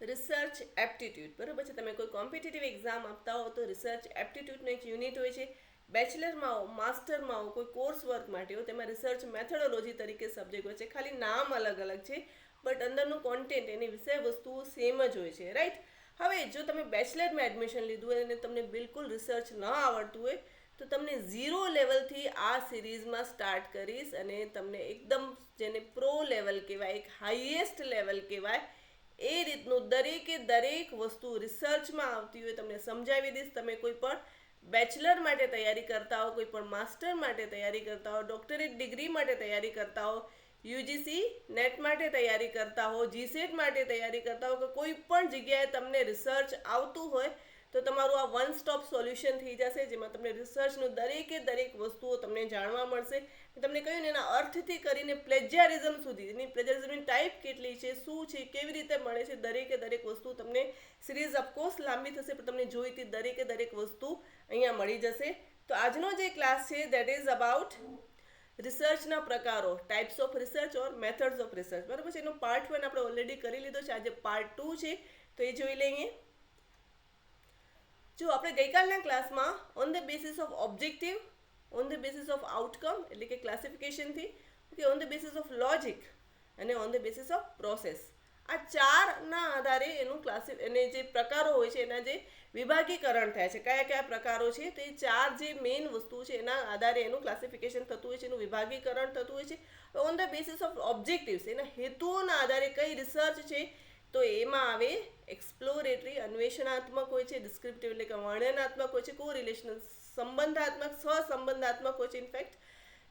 Research aptitude, બરાબર છે. તમે કોઈ કોમ્પિટિટિવ એક્ઝામ આપતા હો તો રિસર્ચ એપ્ટિટ્યૂડનો એક યુનિટ હોય છે. બેચલરમાં હો, માસ્ટરમાં હો, કોઈ કોર્સ વર્ક માટે હો, તેમાં રિસર્ચ મેથોડોલોજી તરીકે સબ્જેક્ટ હોય છે. ખાલી નામ અલગ અલગ છે, બટ અંદરનું કોન્ટેન્ટ, એની વિષય વસ્તુઓ સેમ જ હોય છે, રાઈટ. હવે જો તમે બેચલરમાં એડમિશન લીધું હોય અને તમને બિલકુલ રિસર્ચ ન આવડતું હોય તો તમને ઝીરો લેવલથી આ સિરીઝમાં સ્ટાર્ટ કરીશ અને તમને એકદમ, જેને પ્રો લેવલ કહેવાય, એક હાઈએસ્ટ લેવલ કહેવાય, એ રીતનું દરેકે દરેક વસ્તુ રિસર્ચમાં આવતી હોય તમને સમજાવી દઈશ. તમે કોઈ પણ બેચલર માટે તૈયારી કરતા હો, કોઈ પણ માસ્ટર માટે તૈયારી કરતા હો, ડોક્ટરેટ ડિગ્રી માટે તૈયારી કરતા હો, યુજીસી નેટ માટે તૈયારી કરતા હો, જીસેટ માટે તૈયારી કરતા હો, કે કોઈ પણ જગ્યાએ તમને રિસર્ચ આવતું હોય તો તમારું આ વન સ્ટોપ સોલ્યુશન થઈ જશે, જેમાં તમને રિસર્ચનું દરેકે દરેક વસ્તુઓ તમને જાણવા મળશે. તમને કહ્યું ને, એના અર્થથી કરીને પ્લેજિયારિઝમ સુધી, એની પ્લેજિયારિઝમની ટાઈપ કેટલી છે, શું છે, કેવી રીતે મળે છે, દરેકે દરેક વસ્તુ તમને, સિરીઝ ઓફકોર્સ લાંબી થશે પણ તમને જોઈતી દરેકે દરેક વસ્તુ અહીંયા મળી જશે. તો આજનો જે ક્લાસ છે દેટ ઇઝ અબાઉટ રિસર્ચના પ્રકારો, types of research or methods of research, બરાબર છે. એનો પાર્ટ 1 આપણે ઓલરેડી કરી લીધો છે. આજે પાર્ટ 2 છે, તો એ જોઈ લઈએ. જો આપણે ગઈકાલના ક્લાસમાં on the basis of objective, on the basis of outcome એટલે કે ક્લાસિફિકેશનથી, okay, on the basis of logic અને on the basis of process, આ ચારના આધારે એનું એને જે પ્રકારો હોય છે એના જે વિભાગીકરણ થાય છે, કયા કયા પ્રકારો છે, તો એ ચાર જે મેઇન વસ્તુ છે એના આધારે એનું ક્લાસિફિકેશન થતું હોય છે, એનું વિભાગીકરણ થતું હોય છે. On the basis of objectives, એના હેતુઓના આધારે કઈ રિસર્ચ છે, તો એમાં આવે એક્સપ્લોરેટરી, અન્વેષણાત્મક હોય છે, ડિસ્ક્રિપ્ટિવ એટલે કે વર્ણનાત્મક હોય છે, કોરિલેશનલ સંબંધાત્મક, સહસંબંધાત્મક હોય છે, ઇનફેક્ટ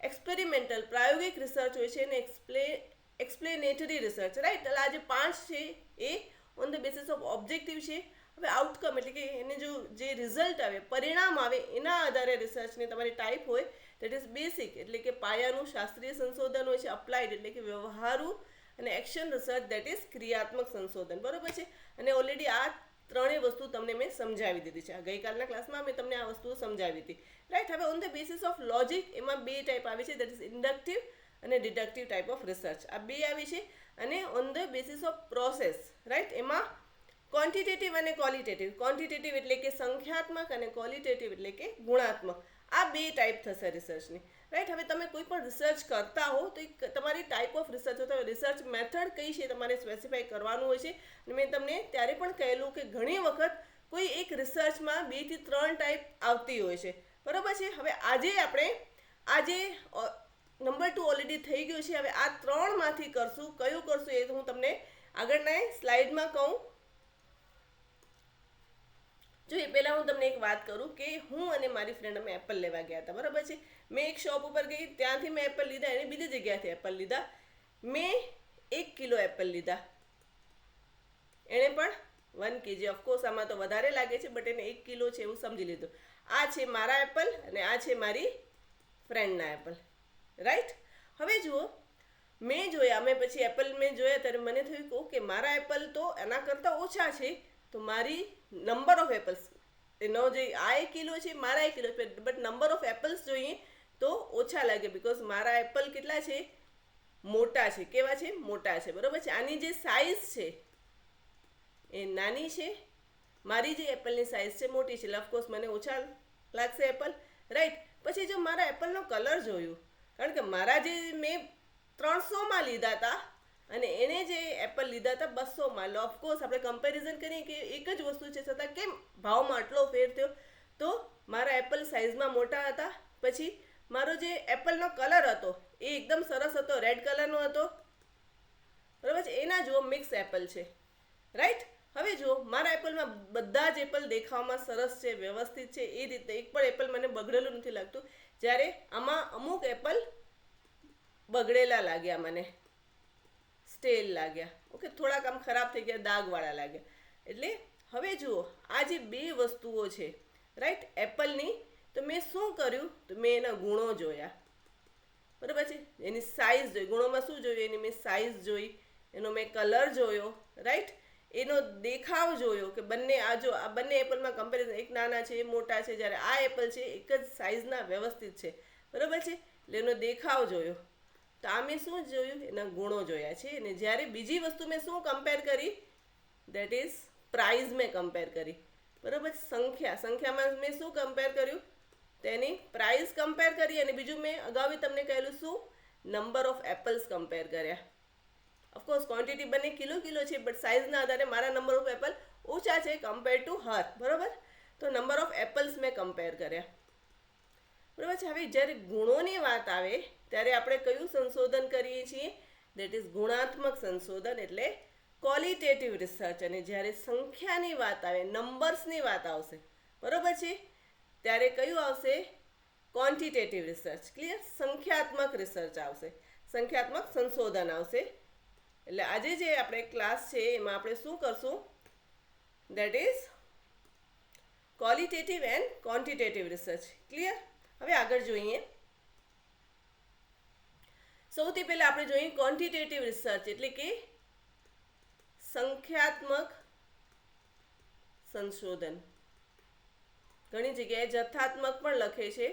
એક્સપેરિમેન્ટલ પ્રાયોગિક રિસર્ચ હોય છે, અને એક્સપ્લેનેટરી રિસર્ચ, રાઈટ. એટલે આ જે 5 છે એ on the basis of objective છે. હવે આઉટકમ એટલે કે એને જે રિઝલ્ટ આવે, પરિણામ આવે, એના આધારે રિસર્ચની તમારી ટાઈપ હોય, દેટ ઇઝ બેસિક એટલે કે પાયાનું શાસ્ત્રીય સંશોધન હોય છે, અપ્લાઇડ એટલે કે વ્યવહારુ, અને એક્શન રિસર્ચ દેટ ઇઝ ક્રિયાત્મક સંશોધન, બરોબર છે. અને ઓલરેડી આ ત્રણેય વસ્તુ તમને મેં સમજાવી દીધી છે. ગઈકાલના ક્લાસમાં મેં તમને આ વસ્તુઓ સમજાવી હતી, રાઈટ. હવે on the basis of logic, એમાં 2 ટાઈપ આવે છે, દેટ ઇઝ ઇન્ડક્ટિવ અને ડિડક્ટિવ ટાઈપ ઓફ રિસર્ચ, આ 2 આવી છે. અને on the basis of process, right, એમાં ક્વોન્ટિટેટિવ અને ક્વોલિટેટિવ, ક્વોન્ટિટેટિવ એટલે કે સંખ્યાત્મક અને ક્વોલિટેટિવ એટલે કે ગુણાત્મક, આ 2 ટાઈપ થશે રિસર્ચની, રાઈટ. હવે તમે કોઈ પણ રિસર્ચ કરતા હો તો તમારી ટાઈપ ઓફ રિસર્ચ હોય, તો રિસર્ચ મેથડ કઈ છે તમારે સ્પેસિફાઈ કરવાનું હોય છે. અને મેં તમને ત્યારે પણ કહેલું કે ઘણી વખત કોઈ એક રિસર્ચમાં 2 થી 3 ટાઈપ આવતી હોય છે, બરોબર છે. હવે આજે નંબર 2 ઓલરેડી થઈ ગયું છે. હવે આ 3માંથી કરશું, કયું કરશું એ હું તમને આગળના સ્લાઇડમાં કહું. જો એ પહેલાં હું તમને એક વાત કરું કે હું અને મારી ફ્રેન્ડ અમે એપલ લેવા ગયા હતા, બરાબર છે. મેં એક શોપ ઉપર ગઈ, ત્યાંથી મેં એપલ લીધા, એને બીજી જગ્યાથી એપલ લીધા. મેં 1 કિલો એપલ લીધા, એણે પણ 1 kg. ઓફકોર્સ આમાં તો વધારે લાગે છે, બટ એને 1 કિલો છે એવું સમજી લીધું. આ છે મારા એપલ અને આ છે મારી ફ્રેન્ડના એપલ, રાઈટ. હવે જુઓ, મેં જોયા, મેં પછી એપલ મેં જોયા ત્યારે મને થયું કે ઓકે, મારા એપલ તો એના કરતાં ઓછા છે, તો મારી નંબર ઓફ એપલ્સ એનો જે આ 1 કિલો છે, મારા 1 kilo, but number of apples જોઈએ તો ઓછા લાગે, બિકોઝ મારા એપલ કેટલા છે, મોટા છે. કેવા છે? મોટા છે, બરોબર છે. આની જે સાઇઝ છે એ નાની છે, મારી જે એપલની સાઇઝ છે મોટી છે, એટલે ઓફકોર્સ મને ઓછા લાગશે એપલ, રાઈટ. પછી જો મારા એપલનો કલર જોયું, કારણ કે મારા જે મેં 300માં લીધા હતા અને એણે જે એપલ લીધા હતા 200માં, ઓફકોર્સ આપણે કમ્પેરિઝન કરીએ કે એક જ વસ્તુ છે, છતાં કેમ ભાવમાં આટલો ફેર થયો? તો મારા એપલ સાઇઝમાં મોટા હતા. પછી મારો જે એપલનો કલર હતો એ એકદમ સરસ હતો, રેડ કલરનો હતો, બરાબર છે. એના જુઓ મિક્સ એપલ છે, રાઈટ. હવે જુઓ, મારા એપલમાં બધા જ એપલ દેખાવામાં સરસ છે, વ્યવસ્થિત છે, એ રીતે એક પણ એપલ મને બગડેલું નથી લાગતું. જ્યારે આમાં અમુક એપલ બગડેલા લાગ્યા, મને સ્ટેલ લાગ્યા, ઓકે, થોડાક આમ ખરાબ થઈ ગયા, દાગવાળા લાગ્યા. એટલે હવે જુઓ, આ જે 2 વસ્તુઓ છે, રાઈટ, એપલની, તો મેં શું કર્યું, તો મેં એના ગુણો જોયા, બરાબર છે. એની સાઇઝ જોઈ, ગુણોમાં શું જોયું, એની મેં સાઇઝ જોઈ, એનો મેં કલર જોયો, રાઈટ, એનો દેખાવ જોયો કે બંને આ બંને એપલમાં કમ્પેરિઝન, એક નાના છે, એ મોટા છે, જ્યારે આ એપલ છે એક જ સાઇઝના વ્યવસ્થિત છે, બરાબર છે. એટલે એનો દેખાવ જોયો. તો આ મેં શું જોયું, એના ગુણો જોયા છે. અને જ્યારે બીજી વસ્તુ મેં શું કમ્પેર કરી, દેટ ઇઝ પ્રાઇઝ મેં કમ્પેર કરી, બરાબર. સંખ્યામાં મેં શું કમ્પેર કર્યું, તેની પ્રાઇસ કમ્પેર કરી, અને બીજું મેં અગાઉ તમને કહેલું શું, નંબર ઓફ એપલ્સ કમ્પેર કર્યા. ઓફકોર્સ ક્વોન્ટિટી બંને કિલો છે, બટ સાઇઝના આધારે મારા નંબર ઓફ એપલ ઓછા છે કમ્પેર ટુ હર, બરાબર. તો નંબર ઓફ એપલ્સ મેં કમ્પેર કર્યા, બરાબર છે. હવે જ્યારે ગુણોની વાત આવે ત્યારે આપણે કયું સંશોધન કરીએ છીએ, દેટ ઇઝ ગુણાત્મક સંશોધન, એટલે ક્વોલિટેટિવ રિસર્ચ. અને જ્યારે સંખ્યાની વાત આવે, નંબર્સની વાત આવશે, બરાબર છે, ત્યારે કયું આવશે, ક્વોન્ટિટેટિવ રિસર્ચ. ક્લિયર? સંખ્યાત્મક રિસર્ચ આવશે, સંખ્યાત્મક સંશોધન આવશે. એટલે આજે જે આપણે ક્લાસ છે એમાં આપણે શું કરશું, that is qualitative and quantitative research. Clear? હવે આગળ જોઈએ. સૌથી પહેલા આપણે જોઈએ ક્વોન્ટિટેટિવ રિસર્ચ, એટલે કે સંખ્યાત્મક સંશોધન. ઘણી જગ્યાએ જથ્થાત્મક પણ લખે છે,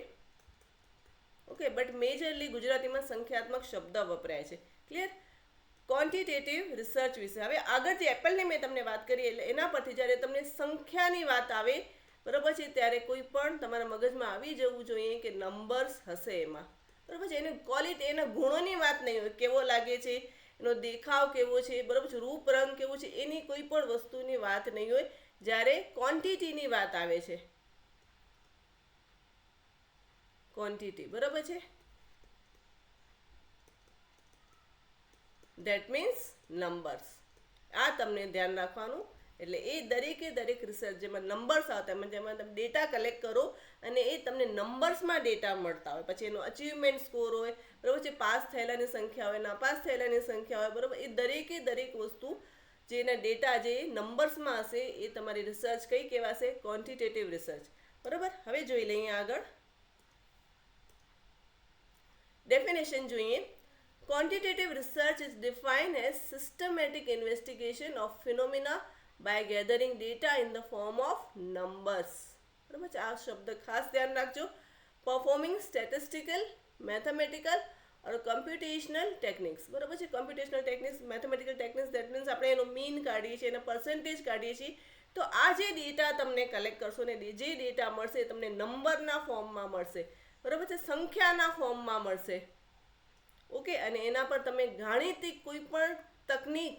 ઓકે, બટ મેજરલી ગુજરાતીમાં સંખ્યાત્મક શબ્દ વપરાય છે. ક્લિયર? ક્વોન્ટિટેટિવ રિસર્ચ વિશે. હવે આગળ જે એપલની મેં તમને વાત કરી, એટલે એના પરથી જ્યારે તમને સંખ્યાની વાત આવે, બરાબર છે, ત્યારે કોઈ પણ તમારા મગજમાં આવી જવું જોઈએ કે નંબર્સ હશે એમાં, બરાબર છે. એને ક્વોલિટી, એના ગુણોની વાત નહીં હોય, કેવો લાગે છે, એનો દેખાવ કેવો છે, બરાબર છે, રૂપ રંગ કેવું છે, એની કોઈ પણ વસ્તુની વાત નહીં હોય. જ્યારે ક્વોન્ટિટીની વાત આવે છે, ક્વોન્ટિટી, બરાબર છે, દેટ મીન્સ નંબર્સ. આ તમને ધ્યાન રાખવાનું. એટલે એ દરેકે દરેક રિસર્ચ જેમાં નંબર્સ આવતા હોય, જેમાં તમે ડેટા કલેક્ટ કરો અને એ તમને નંબર્સમાં ડેટા મળતા હોય, પછી એનો અચીવમેન્ટ સ્કોર હોય, બરાબર છે, પાસ થયેલાની સંખ્યા હોય, નાપાસ થયેલાની સંખ્યા હોય, બરાબર. એ દરેકે દરેક વસ્તુ જેના ડેટા જે નંબર્સમાં હશે એ તમારી રિસર્ચ કઈ કહેવાશે, ક્વોન્ટિટેટિવ રિસર્ચ, બરાબર. હવે જોઈ લઈએ આગળ ડેફિનેશન જોઈએ. Quantitative research is defined as systematic investigation of phenomena by gathering data in the form of numbers. બરાબર છે, આ શબ્દ ખાસ ધ્યાન રાખજો. Performing statistical, mathematical or computational techniques. બરાબર છે, computational techniques, mathematical techniques, that means આપણે એનો મીન કાઢીએ છીએ, એના પર્સન્ટેજ કાઢીએ છીએ. તો આ જે ડેટા તમને કલેક્ટ કરશો ને જે ડેટા મળશે એ તમને નંબરના ફોર્મમાં મળશે, બરાબર છે, સંખ્યાના ફોર્મમાં મળશે, ઓકે. અને એના પર તમે ગાણિતિક કોઈ પણ તકનીક,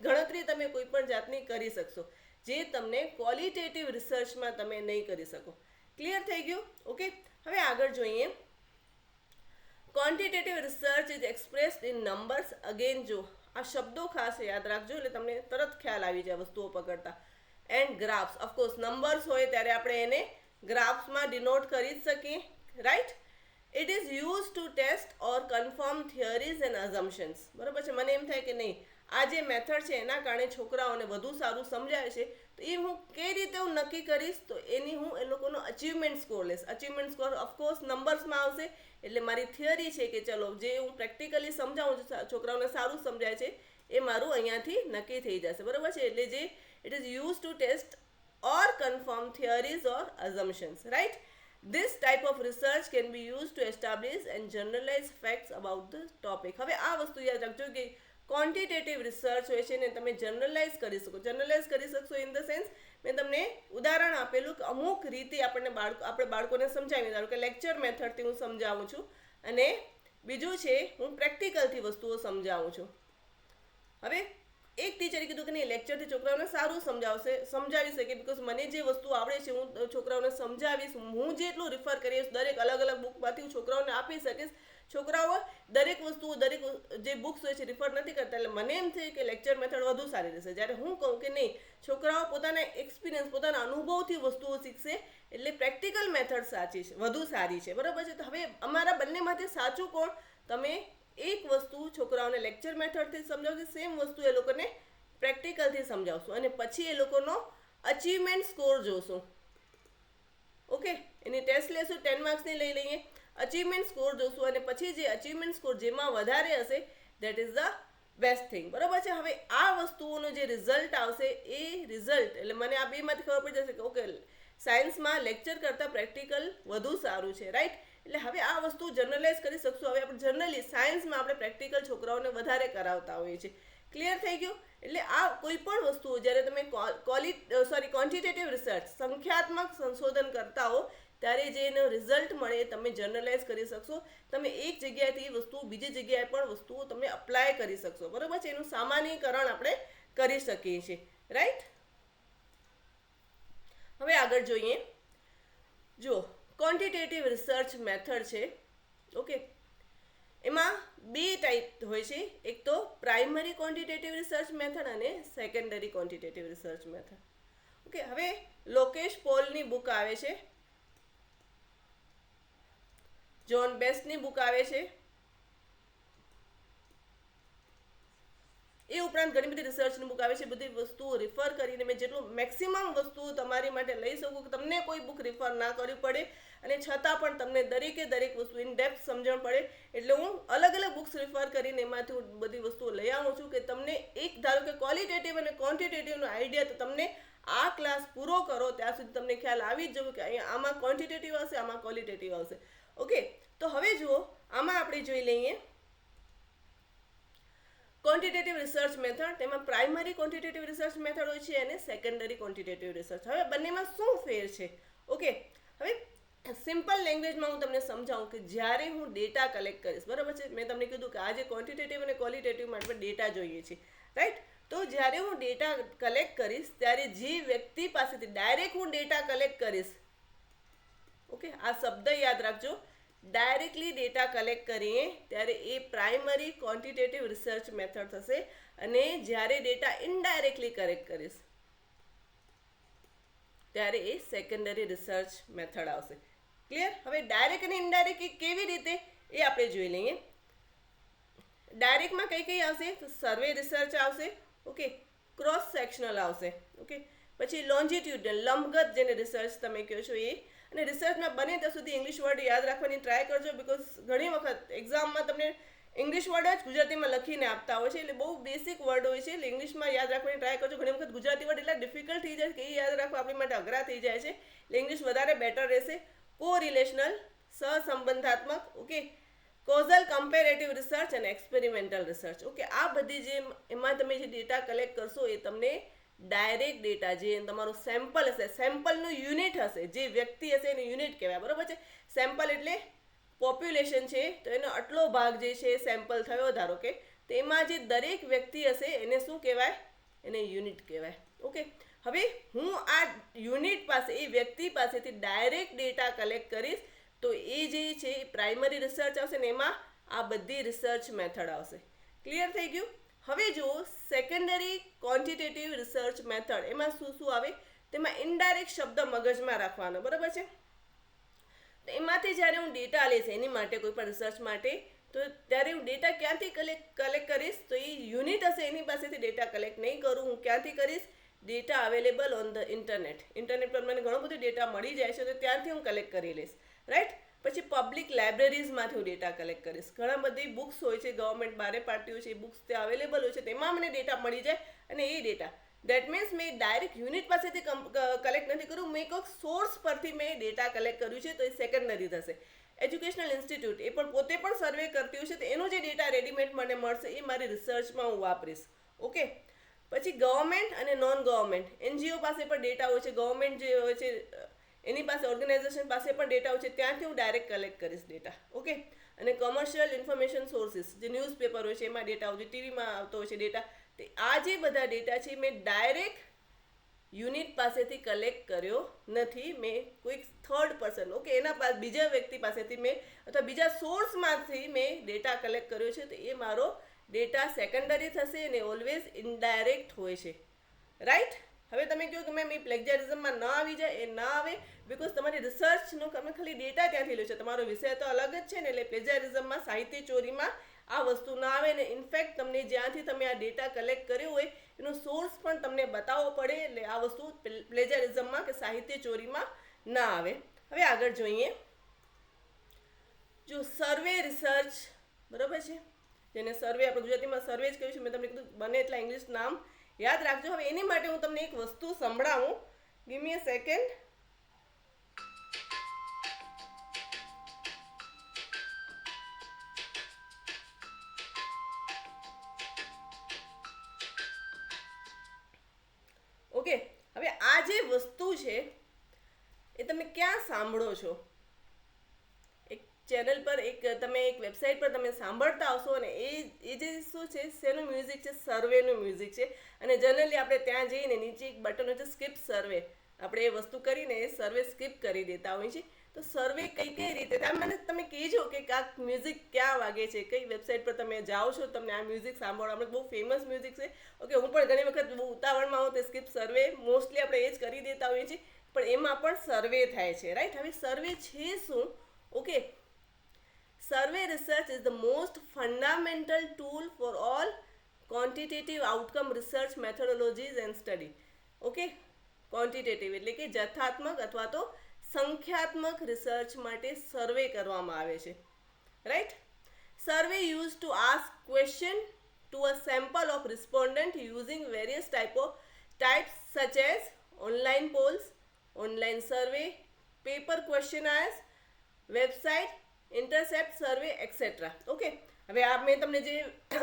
ગણતરી તમે કોઈ પણ જાતની કરી શકશો, જે તમને ક્વોલિટેટિવ રિસર્ચમાં તમે નહીં કરી શકો. ક્લિયર થઈ ગયું? ઓકે. હવે આગળ જોઈએ. Quantitative research is expressed in numbers. Again જો આ શબ્દો ખાસ યાદ રાખજો, એટલે તમને તરત ખ્યાલ આવી જાય વસ્તુઓ પકડતા. And graphs. ઓફકોર્સ નંબર્સ હોય ત્યારે આપણે એને ગ્રાફ્સમાં ડિનોટ કરી જ શકીએ, right. It is used to test or confirm theories and assumptions. બરાબર છે. મને એમ થાય કે નહીં, આ જે મેથડ છે એના કારણે છોકરાઓને વધુ સારું સમજાય છે, તો એ હું કઈ રીતે હું નક્કી કરીશ, તો એની હું એ લોકોનો અચીવમેન્ટ સ્કોર લઈશ. અચીવમેન્ટ સ્કોર ઓફકોર્સ નંબર્સમાં આવશે, એટલે મારી થિયરી છે કે ચલો જે હું પ્રેક્ટિકલી સમજાવું છું, છોકરાઓને સારું સમજાય છે, એ મારું અહીંયાથી નક્કી થઈ જશે, બરાબર છે. એટલે જે it is used to test or confirm theories or assumptions, right? This type of research can be used to establish and generalize facts about the topic. હવે આ વસ્તુ યાદ રાખજો કે ક્વોન્ટિટેટિવ રિસર્ચ હોય છે ને તમે જનરલાઇઝ કરી શકો. જનરલાઇઝ કરી શકશો ઇન ધ સેન્સ, મેં તમને ઉદાહરણ આપેલું કે અમુક રીતે આપણે બાળકોને સમજાવી, ધારો કે લેક્ચર મેથડથી હું સમજાવું છું, અને બીજું છે હું પ્રેક્ટિકલથી વસ્તુઓ સમજાવું છું. હવે એક ટીચરે કીધું કે નહીં, લેક્ચરથી છોકરાઓને સારું સમજાવી શકે, બિકોઝ મને જે વસ્તુ આવડે છે હું છોકરાઓને સમજાવીશ, હું જેટલું રિફર કરીશ દરેક અલગ અલગ બુકમાંથી હું છોકરાઓને આપી શકીશ. છોકરાઓ દરેક વસ્તુઓ, દરેક જે બુક્સ હોય છે રિફર નથી કરતા, એટલે મને એમ થયું કે લેક્ચર મેથડ વધુ સારી રહેશે. જ્યારે હું કહું કે નહીં, છોકરાઓ પોતાના એક્સપિરિયન્સ, પોતાના અનુભવથી વસ્તુઓ શીખશે, એટલે પ્રેક્ટિકલ મેથડ સાચી છે, વધુ સારી છે, બરાબર છે. તો હવે અમારા બંનેમાંથી સાચું કોણ? તમે એક વસ્તુ છોકરાઓને લેક્ચર મેથડથી સમજાવશો, સેમ વસ્તુ એ લોકોને પ્રેક્ટિકલથી સમજાવશું, અને પછી એ લોકોનો અચીવમેન્ટ સ્કોર જોશું, ઓકે. એની ટેસ્ટ લેશું, 10 માર્ક્સની લઈ લઈએ, અચીવમેન્ટ સ્કોર જોશું, અને પછી જે અચીવમેન્ટ સ્કોર જેમાં વધારે હશે that is the best thing, બરાબર છે. હવે આ વસ્તુઓનો જે રિઝલ્ટ આવશે એ રિઝલ્ટ, એટલે મને આ બેમાંથી ખબર પડી જશે કે ઓકે, સાયન્સમાં લેક્ચર કરતાં પ્રેક્ટિકલ વધુ સારું છે, રાઈટ. એટલે હવે આ વસ્તુ જનરલાઇઝ કરી શકશું. હવે આપણે જનરલી સાયન્સમાં આપણે પ્રેક્ટિકલ છોકરાઓને વધારે કરાવતા હોઈએ છીએ, ક્લિયર થઈ ગયું? એટલે આ કોઈ પણ વસ્તુ જ્યારે તમે ક્વોન્ટિટેટિવ રિસર્ચ સંખ્યાત્મક સંશોધન કરતા હો ત્યારે જે એનો રિઝલ્ટ મળે એ તમે જનરલાઇઝ કરી શકશો. તમે એક જગ્યાએથી વસ્તુ બીજી જગ્યાએ પણ વસ્તુઓ તમે અપ્લાય કરી શકશો. બરોબર છે? એનું સામાન્યકરણ આપણે કરી શકીએ છીએ. રાઈટ? હવે આગળ જોઈએ. જો ક્વોન્ટિટેટિવ રિસર્ચ મેથડ છે, ઓકે, એમાં બે ટાઈપ હોય છે. એક તો પ્રાઇમરી ક્વોન્ટિટેટિવ રિસર્ચ મેથડ અને secondary quantitative research method. Okay, હવે લોકેશ પોલની બુક આવે છે, જ્હોન બેસ્ટની બુક આવે છે, એ ઉપરાંત ઘણી બધી રિસર્ચની બુક આવે છે. બધી વસ્તુઓ રિફર કરીને મેં જેટલું મેક્સિમમ વસ્તુઓ તમારી માટે લઈ શકું કે તમને કોઈ બુક રિફર ના કરવી પડે અને છતાં પણ તમને દરેકે દરેક વસ્તુ ઇન ડેપ્થ સમજણ પડે. એટલે હું અલગ અલગ બુક્સ રિફર કરીને એમાંથી હું બધી વસ્તુઓ લઈ આવું છું કે તમને એક ધારો કે ક્વોલિટેટિવ અને ક્વોન્ટિટેટિવનો આઈડિયા તો તમને આ ક્લાસ પૂરો કરો ત્યાં સુધી તમને ખ્યાલ આવી જ જવું કે અહીંયા આમાં ક્વોન્ટિટેટિવ આવશે, આમાં ક્વોલિટેટિવ આવશે. ઓકે, તો હવે જુઓ, આમાં આપણે જોઈ લઈએ ક્વોન્ટિટેટિવ રિસર્ચ મેથડ. તેમાં પ્રાઇમરી ક્વોન્ટિટેટિવ રિસર્ચ મેથડ હોય છે અને સેકન્ડરી ક્વોન્ટિટેટિવ રિસર્ચ. હવે બંનેમાં શું ફેર છે? ઓકે, હવે સિમ્પલ લેંગ્વેજમાં હું તમને સમજાવું કે જ્યારે હું ડેટા કલેક્ટ કરીશ, બરાબર છે, મેં તમને કીધું કે આજે ક્વોન્ટિટેટિવ અને ક્વોલિટેટિવ માટે ડેટા જોઈએ છે, રાઈટ? તો જ્યારે હું ડેટા કલેક્ટ કરીશ ત્યારે જે વ્યક્તિ પાસેથી ડાયરેક્ટ હું ડેટા કલેક્ટ કરીશ, ઓકે, આ શબ્દ યાદ રાખજો, ડાયરેક્ટલી ડેટા કલેક્ટ કરીએ ત્યારે એ પ્રાઇમરી ક્વોન્ટિટેટિવ રિસર્ચ મેથડ થશે. અને જ્યારે ડેટા ઇનડાયરેક્ટલી કલેક્ટ કરીશ ત્યારે એ સેકન્ડરી રિસર્ચ મેથડ આવશે. ક્લિયર? હવે ડાયરેક્ટ અને ઇનડાયરેક્ટ કેવી રીતે એ આપણે જોઈ લઈએ. ડાયરેક્ટમાં કઈ કઈ આવશે? તો સર્વે રિસર્ચ આવશે, ઓકે, ક્રોસ સેક્શનલ આવશે, ઓકે, પછી લોન્જિટ્યુડનલ લંબગત જેને રિસર્ચ તમે કહો છો એ. અને રિસર્ચમાં બને ત્યાં સુધી ઇંગ્લિશ વર્ડ યાદ રાખવાની ટ્રાય કરજો, બીકોઝ ઘણી વખત એક્ઝામમાં તમને ઇંગ્લિશ વર્ડ જ ગુજરાતીમાં લખીને આપતા હોય છે, એટલે બહુ બેસિક વર્ડ હોય છે, એટલે ઇંગ્લિશમાં યાદ રાખવાની ટ્રાય કરજો. ઘણી વખત ગુજરાતી વર્ડ એટલા ડિફિકલ્ટ થઈ જાય કે એ યાદ રાખવા આપણી માટે અઘરા થઈ જાય છે, એટલે ઇંગ્લિશ વધારે બેટર રહેશે. કો રિલેશનલ, સહસંબંધાત્મક, ઓકે, કોઝલ કમ્પેરેટિવ રિસર્ચ અને એક્સપેરિમેન્ટલ રિસર્ચ. ઓકે, આ બધી જે એમાં તમે જે ડેટા કલેક્ટ કરશો એ તમને ડાયરેક્ટ ડેટા, જે તમારું સેમ્પલ હશે, સેમ્પલનું યુનિટ હશે, જે વ્યક્તિ હશે એનું યુનિટ કહેવાય. બરોબર છે? સેમ્પલ એટલે પોપ્યુલેશન છે, તો એનો આટલો ભાગ જે છે સેમ્પલ થયો ધારો કે, તેમાં જે દરેક વ્યક્તિ હશે એને શું કહેવાય? એને યુનિટ કહેવાય. ઓકે, હવે હું આ યુનિટ પાસે, એ વ્યક્તિ પાસેથી ડાયરેક્ટ ડેટા કલેક્ટ કરીશ તો એ જે છે એ પ્રાઇમરી રિસર્ચ આવશે ને એમાં આ બધી રિસર્ચ મેથડ આવશે. ક્લિયર થઈ ગયું? હવે જો સેકન્ડરી ક્વોન્ટિટેટિવ રિસર્ચ મેથડ, એમાં શું શું આવે? તેમાં ઇનડાયરેક્ટ શબ્દ મગજમાં રાખવાનો, બરાબર છે? તો એમાંથી જ્યારે હું ડેટા લઈશ એની માટે કોઈ પણ રિસર્ચ માટે, તો ત્યારે હું ડેટા ક્યાંથી કલેક્ટ કરીશ? તો એ યુનિટ હશે એની પાસેથી ડેટા કલેક્ટ નહીં કરું. હું ક્યાંથી કરીશ? Data available on the internet. Internet પર મને ઘણો બધો ડેટા મળી જાય છે, તો ત્યાંથી હું કલેક્ટ કરી લઈશ, રાઈટ? પછી પબ્લિક લાઇબ્રેરીઝમાંથી હું ડેટા કલેક્ટ કરીશ. ઘણા બધી બુક્સ હોય છે, ગવર્મેન્ટ બહાર પાડતી હોય છે, એ બુક્સ ત્યાં અવેલેબલ હોય છે, તેમાં મને ડેટા મળી જાય. અને એ ડેટા, દેટ મીન્સ મેં ડાયરેક્ટ યુનિટ પાસેથી કલેક્ટ નથી કર્યું, મેં કોઈક સોર્સ પરથી મેં ડેટા કલેક્ટ કર્યું છે, તો એ સેકન્ડરી થશે. એજ્યુકેશનલ ઇન્સ્ટિટ્યૂટ એ પણ પોતે પણ સર્વે કરતી હોય છે, તો એનો જે ડેટા રેડીમેડ મને મળશે એ મારી રિસર્ચમાં હું વાપરીશ. ઓકે, પછી ગવર્મેન્ટ અને નોન ગવર્મેન્ટ એનજીઓ પાસે પણ ડેટા હોય છે, ગવર્મેન્ટ જે હોય છે એની પાસે, ઓર્ગેનાઇઝેશન પાસે પણ ડેટા હોય છે, ત્યાંથી હું ડાયરેક્ટ કલેક્ટ કરીશ ડેટા. ઓકે, અને કોમર્શિયલ ઇન્ફોર્મેશન સોર્સિસ, જે ન્યૂઝપેપર હોય છે એમાં ડેટા હોય છે, ટીવીમાં આવતો હોય છે ડેટા, આ જે બધા ડેટા છે મેં ડાયરેક્ટ યુનિટ પાસેથી કલેક્ટ કર્યો નથી, મેં કોઈક થર્ડ પર્સન, ઓકે, એના બીજા વ્યક્તિ પાસેથી મેં અથવા બીજા સોર્સમાંથી મેં ડેટા કલેક્ટ કર્યો છે, તો એ મારો ડેટા સેકન્ડરી થશે અને ઓલવેઝ ઇનડાયરેક્ટ હોય છે, રાઈટ? હવે તમે કહો કે મેમ એ પ્લેગિયરિઝમમાં ન આવી જાય, એ ના આવે, બીકોઝ તમારી રિસર્ચનો તમે ખાલી ડેટા ત્યાંથી લો છો, તમારો વિષય તો અલગ જ છે ને, એટલે પ્લેજરિઝમમાં, સાહિત્ય ચોરીમાં આ વસ્તુ ના આવે. ને ઇનફેક્ટ તમને જ્યાંથી તમે આ ડેટા કલેક્ટ કર્યો હોય એનો સોર્સ પણ તમને બતાવવો પડે, એટલે આ વસ્તુ પ્લેજરિઝમમાં કે સાહિત્ય ચોરીમાં ના આવે. હવે આગળ જોઈએ. જો સર્વે રિસર્ચ, બરાબર છે, જેને સર્વે આપણે ગુજરાતીમાં સર્વે જ કહ્યું છે, મેં તમને કીધું બને એટલા ઇંગ્લિશ નામ યાદ રાખજો. હવે એની માટે હું તમને એક વસ્તુ સંભળાવું. Give me a second. Okay, હવે આ જે વસ્તુ છે એ તમે ક્યાં સાંભળો છો? એક ચેનલ પર, તમે એક વેબસાઇટ પર તમે સાંભળતા હશો, અને એ જે શું છે, શેનું મ્યુઝિક છે? સર્વેનું મ્યુઝિક છે. અને જનરલી આપણે ત્યાં જઈને નીચે એક બટન હોય છે સ્કીપ સર્વે, આપણે એ વસ્તુ કરીને એ સર્વે સ્કીપ કરી દેતા હોઈએ છીએ. તો સર્વે કઈ રીતે, તમે કહેજો કે આ મ્યુઝિક ક્યાં વાગે છે, કઈ વેબસાઇટ પર તમે જાઓ છો, તમને આ મ્યુઝિક સાંભળો. આપણે બહુ ફેમસ મ્યુઝિક છે. ઓકે, હું પણ ઘણી વખત બહુ ઉતાવળમાં હોઉં તો સ્કીપ સર્વે મોસ્ટલી આપણે એ જ કરી દેતા હોઈએ છીએ, પણ એમાં પણ સર્વે થાય છે, રાઈટ? હવે સર્વે છે શું? Okay, survey research is the most fundamental tool for all quantitative outcome research methodologies and study. Okay, quantitative એટલે કે જથ્થાત્મક અથવા તો સંખ્યાત્મક રિસર્ચ માટે સર્વે કરવામાં આવે છે, right? Survey used to ask question to a sample of respondent using various types such as online polls, online survey, paper questionnaires, website, intercept survey etcetera. Okay, હવે આ મેં તમને જે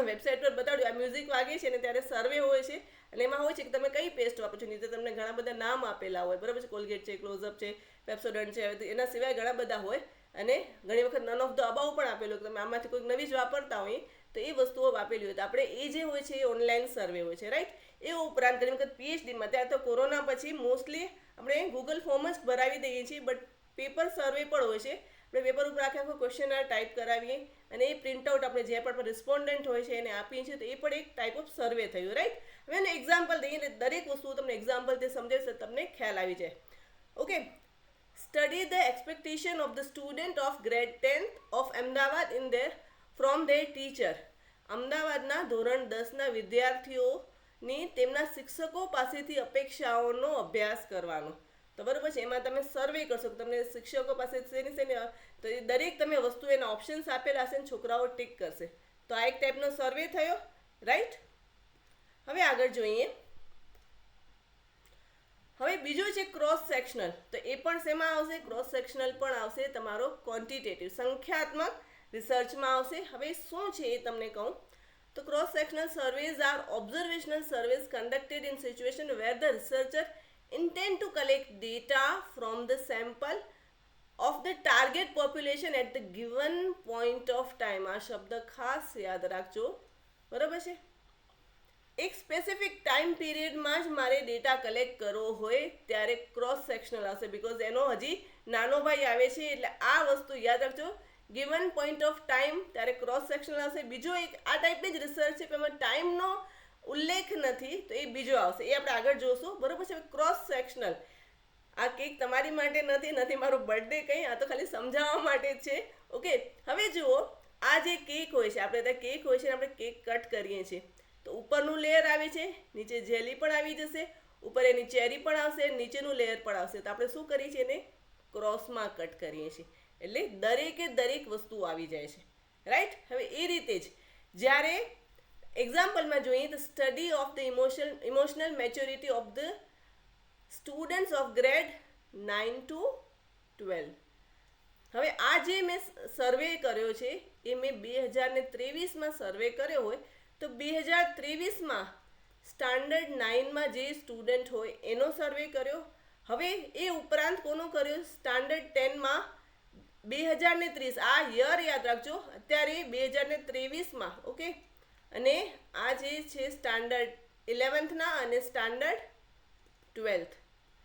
વેબસાઇટ પર બતાડ્યું, આ મ્યુઝિક વાગે છે ને ત્યારે સર્વે હોય છે, અને એમાં હોય છે કે તમે કઈ પેસ્ટ વાપરો છો. નીચે તમને ઘણા બધા નામ આપેલા હોય, બરાબર છે? કોલગેટ છે, ક્લોઝઅપ છે, પેપ્સોડન્ટ છે, એના સિવાય ઘણા બધા હોય. અને ઘણી વખત નન ઓફ ધ અબાઉ પણ આપેલું, કે તમે આમાંથી કોઈક નવી જ વાપરતા હોય તો એ વસ્તુઓ વાપરેલી હોય. તો આપણે એ જે હોય છે એ ઓનલાઈન સર્વે હોય છે, રાઈટ? એ ઉપરાંત ઘણી વખત પીએચડીમાં, ત્યારે તો કોરોના પછી મોસ્ટલી આપણે ગૂગલ ફોર્મ જ ભરાવી દઈએ છીએ, બટ પેપર સર્વે પણ હોય છે. આપણે પેપર ઉપર આખો ક્વેશ્ચનર ટાઈપ કરાવીએ અને એ પ્રિન્ટ આઉટ આપણે જે પણ રિસ્પોન્ડન્ટ હોય છે એને આપીએ છીએ, તો એ પણ એક ટાઈપ ઓફ સર્વે થયું, રાઈટ? હવે એનું એક્ઝામ્પલ દઈએ, દરેક વસ્તુ તમને એક્ઝામ્પલથી સમજાવશે, તમને ખ્યાલ આવી જાય. Okay, study the expectation of the student of grade 10th of Ahmedabad in their from their teacher. અમદાવાદના ધોરણ 10ના વિદ્યાર્થીઓની તેમના શિક્ષકો પાસેથી અપેક્ષાઓનો અભ્યાસ કરવાનો. તો બરોબર છે, એમાં તમે સર્વે કરશો કે તમને શિક્ષકો પાસે તો એ દરેક તમે વસ્તુ એના ઓપ્શન્સ આપેલા હશે ને છોકરાઓ ટીક કરશે. તો આ એક ટાઈપનો સર્વે થયો, રાઈટ? હવે આગળ જોઈએ. હવે બીજું છે ક્રોસ સેક્શનલ. તો એ પણ શેમાં આવશે? ક્રોસ સેક્શનલ પણ આવશે તમારો ક્વોન્ટિટેટિવ, સંખ્યાત્મક રિસર્ચમાં આવશે. હવે શું છે એ તમને કહું તો cross sectional surveys are observational surveys conducted in situation where the researcher intend to collect data from the sample of the target population at the given point of time. આ શબ્દ ખાસ યાદ રાખજો, બરાબર છે? એક સ્પેસિફિક ટાઈમ પીરિયડમાં જ મારે ડેટા કલેક્ટ કરવો હોય ત્યારે ક્રોસ સેક્શનલ આવશે, બિકોઝ એનો હજી નાનો ભાઈ આવે છે, એટલે આ વસ્તુ યાદ રાખજો. ગિવન પોઈન્ટ ઓફ ટાઈમ ત્યારે ક્રોસ સેક્શનલ આવશે. બીજો એક આ ટાઈપની જ રિસર્ચ છે, એમાં ટાઈમનો ઉલ્લેખ નથી, તો એ બીજો આવશે, એ આપણે આગળ જોશું, બરોબર છે? ક્રોસ સેક્શનલ, આ કેક તમારી માટે નથી મારો બર્થડે કંઈ, આ તો ખાલી સમજાવવા માટે જ છે. ઓકે, હવે જુઓ, આ જે કેક હોય છે, આપણે ત્યાં કેક હોય છે, આપણે કેક કટ કરીએ છીએ, તો ઉપરનું લેયર આવે છે, નીચે જેલી પણ આવી જશે, ઉપર એની ચેરી પણ આવશે, નીચેનું લેયર પણ આવશે. તો આપણે શું કરીએ છીએ? એને ક્રોસમાં કટ કરીએ છીએ, એટલે દરેકે દરેક વસ્તુ આવી જાય છે, રાઈટ? હવે એ રીતે જ જ્યારે એક્ઝામ્પલમાં જોઈએ તો study of the emotional maturity of the students of grade 9 to 12. હવે આ જે મેં સર્વે કર્યો છે એ મેં 2023માં સર્વે કર્યો હોય, તો 2023માં સ્ટાન્ડર્ડ 9માં જે સ્ટુડન્ટ હોય એનો સર્વે કર્યો. હવે એ ઉપરાંત કોનો કર્યો? સ્ટાન્ડર્ડ 10માં 2030, આ યર યાદ રાખજો, અત્યારે 2023માં. ઓકે, અને આ જે છે સ્ટાન્ડર્ડ 11થના અને સ્ટાન્ડર્ડ 12th,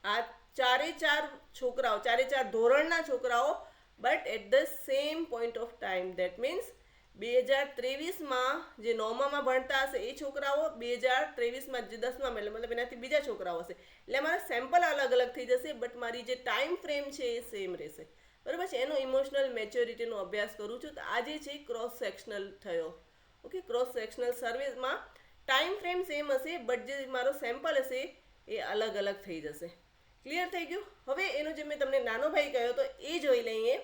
આ ચાર છોકરાઓ, ચાર ધોરણના છોકરાઓ, but at the same point of time. That means 2023માં જે નવમામાં ભણતા હશે એ છોકરાઓ 2023માં જે 10માં મતલબ એનાથી બીજા છોકરાઓ હશે, એટલે અમારા સેમ્પલ અલગ અલગ થઈ જશે, બટ મારી જે ટાઈમ ફ્રેમ છે એ સેમ રહેશે, બરાબર છે? એનો ઇમોશનલ મેચ્યોરિટીનો અભ્યાસ કરું છું. તો આ જે છે ક્રોસ સેક્શનલ થયો. ઓકે, ક્રોસ સેક્શનલ સર્વેમાં ટાઈમ ફ્રેમ સેમ હશે, બટ જે મારો સેમ્પલ હશે એ અલગ અલગ થઈ જશે. ક્લિયર થઈ ગયું? હવે એનો જે મેં તમને નાનો ભાઈ કહ્યો તો એ જોઈ લઈએ.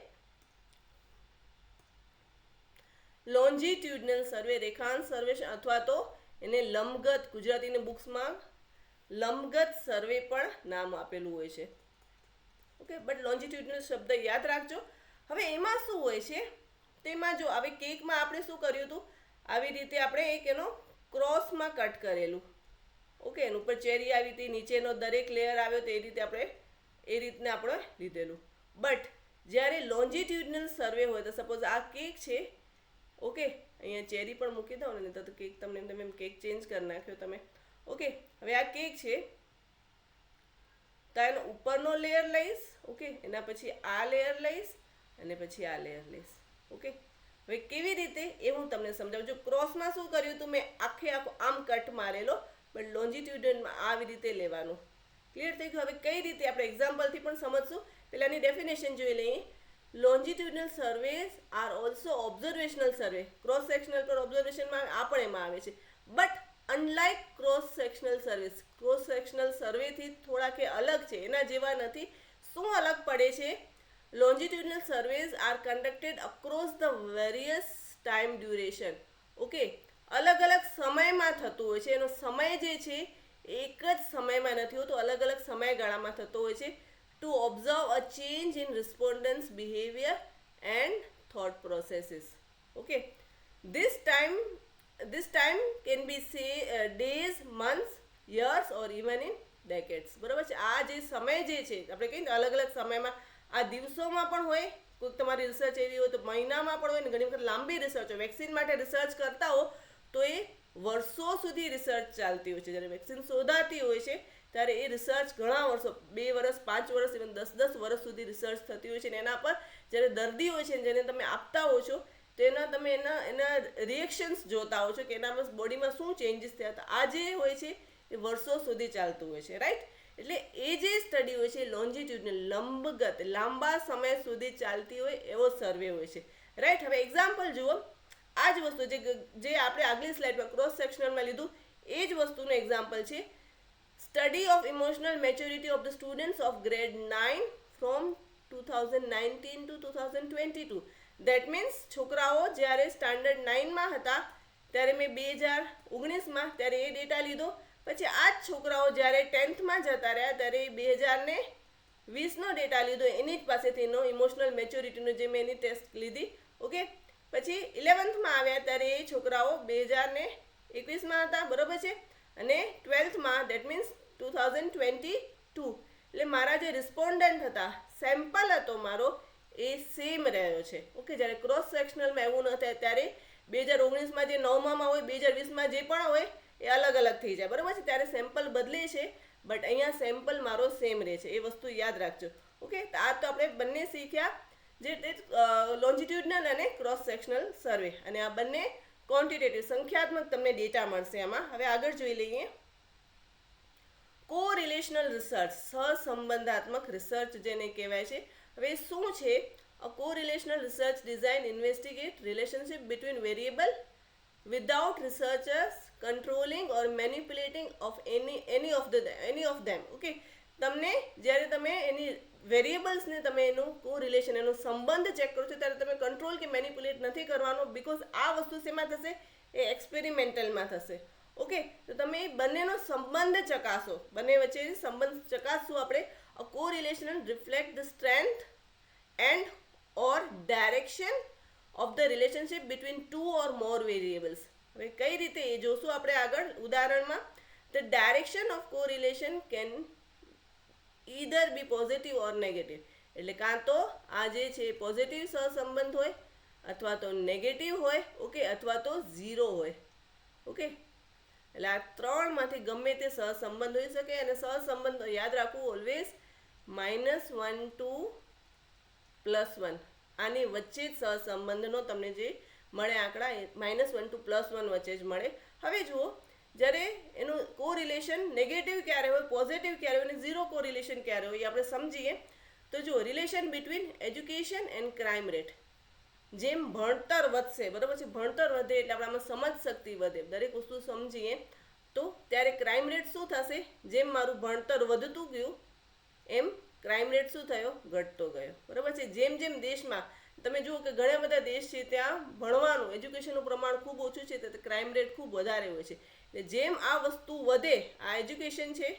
લોન્જિટ્યુડનલ સર્વે, રેખાંશ સર્વે, અથવા તો એને લંબગત, ગુજરાતીની બુક્સમાં લંબગત સર્વે પણ નામ આપેલું હોય છે. ઓકે, બટ લોન્જિટ્યુડનલ શબ્દ યાદ રાખજો. હવે એમાં શું હોય છે? તેમાં જો હવે કેકમાં આપણે શું કર્યું હતું, આવી રીતે આપણે એક એનો ક્રોસમાં કટ કરેલું. ઓકે, એની ઉપર ચેરી આવી હતી, નીચેનો દરેક લેયર આવ્યો તો એ રીતને આપણે લીધેલું. બટ જ્યારે લોન્જિટ્યુડનલ સર્વે હોય તો સપોઝ આ કેક છે, ઓકે, અહીંયા ચેરી પણ મૂકી દો ને, તો કેક તમે એમ કેક ચેન્જ કરી નાખ્યો તમે. ઓકે, હવે આ કેક છે તો એનો ઉપરનો લેયર લઈશ, ઓકે, એના પછી આ લેયર લઈશ અને પછી આ લેયર લઈશ. ઓકે, હવે કેવી રીતે એ હું તમને સમજાવું. જો ક્રોસમાં શું કર્યું હતું, મેં આખો આમ કટ મારેલો, બટ લોન્જિટ્યુડનમાં આવી રીતે લેવાનું. ક્લિયર થઈ ગયું? હવે કઈ રીતે આપણે એક્ઝામ્પલથી પણ સમજશું. પહેલાંની ડેફિનેશન જોઈ લઈએ. Longitudinal surveys are also observational survey. Cross sectional પર ઓબ્ઝર્વેશનમાં આ પણ એમાં આવે છે. But unlike cross sectional surveys, cross sectional સર્વેથી થોડા કે અલગ છે, એના જેવા નથી. શું અલગ પડે છે? Longitudinal surveys are conducted across the various time duration. Okay, અલગ અલગ સમયમાં થતું હોય છે. એનો સમય જે છે એક જ સમયમાં નથી હોતો, અલગ અલગ સમયગાળામાં થતો હોય છે. To observe a change in respondents behaviour and thought processes. Okay, this time can be say days, months, years or even in decades. બરાબર છે? આ જે સમય જે છે આપણે કહીએ અલગ અલગ સમયમાં, આ દિવસોમાં પણ હોય, કોઈક તમારી રિસર્ચ એવી હોય તો મહિનામાં પણ હોય ને, ઘણી વખત લાંબી રિસર્ચ હોય. વેક્સિન માટે રિસર્ચ કરતા હો તો એ વર્ષો સુધી રિસર્ચ ચાલતી હોય છે. જ્યારે વેક્સિન શોધાતી હોય છે ત્યારે એ રિસર્ચ ઘણા વર્ષો, 2 વર્ષ, 5 વર્ષ, ઇવન 10 વર્ષ સુધી રિસર્ચ થતી હોય છે. અને એના પર જ્યારે દર્દી હોય છે જેને તમે આપતા હો છો તો તમે એના રિએક્શન્સ જોતા હો છો કે એનામાં બોડીમાં શું ચેન્જીસ થયા હતા. આ જે હોય છે એ વર્ષો સુધી ચાલતું હોય છે, રાઈટ? એટલે એ જે સ્ટડી હોય છે લોન્જિટ્યુડનલ, લંબગત, લાંબા સમય સુધી ચાલતી હોય એવો સર્વે હોય છે, રાઈટ? હવે એક્ઝામ્પલ જુઓ. આ જ વસ્તુ જે આપણે આગલી સ્લાઇડમાં ક્રોસ સેક્શનલમાં લીધું એ જ વસ્તુનું એક્ઝામ્પલ છે. Study of emotional maturity of the students of grade 9 from 2019 to 2022. That means છોકરાઓ જ્યારે સ્ટાન્ડર્ડ 9માં હતા ત્યારે મેં 2019માં ત્યારે એ ડેટા લીધો. પછી આ જ છોકરાઓ જ્યારે 10થમાં જતા રહ્યા ત્યારે 2020નો ડેટા લીધો, એની જ પાસેથી એનો ઇમોશનલ મેચ્યોરિટીનો જે મેં એની ટેસ્ટ લીધી. ઓકે, પછી 11થમાં આવ્યા ત્યારે એ છોકરાઓ 2021માં હતા, બરાબર છે? અને 12થમાં, દેટ મીન્સ 2022. એટલે મારા જે રિસ્પોન્ડન્ટ હતા, સેમ્પલ હતો મારો, એ સેમ રહ્યો છે. ઓકે, જ્યારે ક્રોસ સેક્શનલમાં એવું ન થાય ત્યારે 2019માં જે 9માં હોય, 2020માં જે પણ હોય એ અલગ અલગ થઈ જાય, બરાબર છે? ત્યારે સેમ્પલ બદલે છે, બટ અહીંયા સેમ્પલ મારો સેમ રહે છે. એ વસ્તુ યાદ રાખજો. ઓકે, તો આ તો આપણે બંને શીખ્યા, જે લોન્જિટ્યુડનલ અને ક્રોસ સેક્શનલ સર્વે. અને આ બંને ક્વોન્ટિટેટિવ, સંખ્યાત્મક તમને ડેટા મળશે આમાં. હવે આગળ જોઈ લઈએ. કોરિલેશનલ રિસર્ચ, સહસંબંધાત્મક રિસર્ચ જેને કહેવાય છે. હવે શું છે? A correlational research design investigate relationship between variable without researchers controlling or manipulating of any of them. Okay, તમને જ્યારે તમે એની વેરિયેબલ્સને તમે એનું કોરિલેશન, એનો સંબંધ ચેક કરો છો ત્યારે તમે કંટ્રોલ કે મેનિપ્યુલેટ નથી કરવાનો, બિકોઝ આ વસ્તુ શેમાં થશે? એ એક્સપેરિમેન્ટલમાં થશે. ઓકે, તો તમે બંનેનો સંબંધ ચકાસો, બંને વચ્ચે સંબંધ ચકાસશું આપણે. A correlation reflect the strength and or direction of the relationship between two or more variables. હવે કઈ રીતે એ જોશું આપણે આગળ ઉદાહરણમાં. The direction of correlation can either be positive or negative. એટલે કાં તો આ જે છે પોઝિટિવ સહસંબંધ હોય અથવા તો નેગેટિવ હોય, ઓકે, અથવા તો 0 હોય. ઓકે, એટલે આ ત્રણમાંથી ગમે તે સહસંબંધ હોઈ શકે. અને સહસંબંધ યાદ રાખવું ઓલવેઝ -1 to +1, આની વચ્ચે જ સહસંબંધનો તમને જે મળે આંકડા -1 to +1 વચ્ચે જ મળે. હવે જુઓ, જ્યારે એનું કોરિલેશન નેગેટિવ ક્યારે હોય, પોઝિટિવ ક્યારે હોય અને 0 કોરિલેશન ક્યારે હોય એ આપણે સમજીએ. તો જુઓ, relation between education and crime rate. જેમ ભણતર વધશે, બરાબર છે? ભણતર વધે એટલે આપણામાં સમજ શક્તિ વધે, દરેક વસ્તુ સમજીએ તો ત્યારે ક્રાઇમ રેટ શું થશે? જેમ મારું ભણતર વધતું ગયું એમ ક્રાઇમ રેટ શું થયો? ઘટતો ગયો, બરાબર છે? જેમ જેમ દેશમાં તમે જુઓ કે ઘણા બધા દેશ છે ત્યાં ભણવાનું, એજ્યુકેશનનું પ્રમાણ ખૂબ ઓછું છે, તો ક્રાઇમ રેટ ખૂબ વધારે હોય છે. એટલે જેમ આ વસ્તુ વધે, આ એજ્યુકેશન છે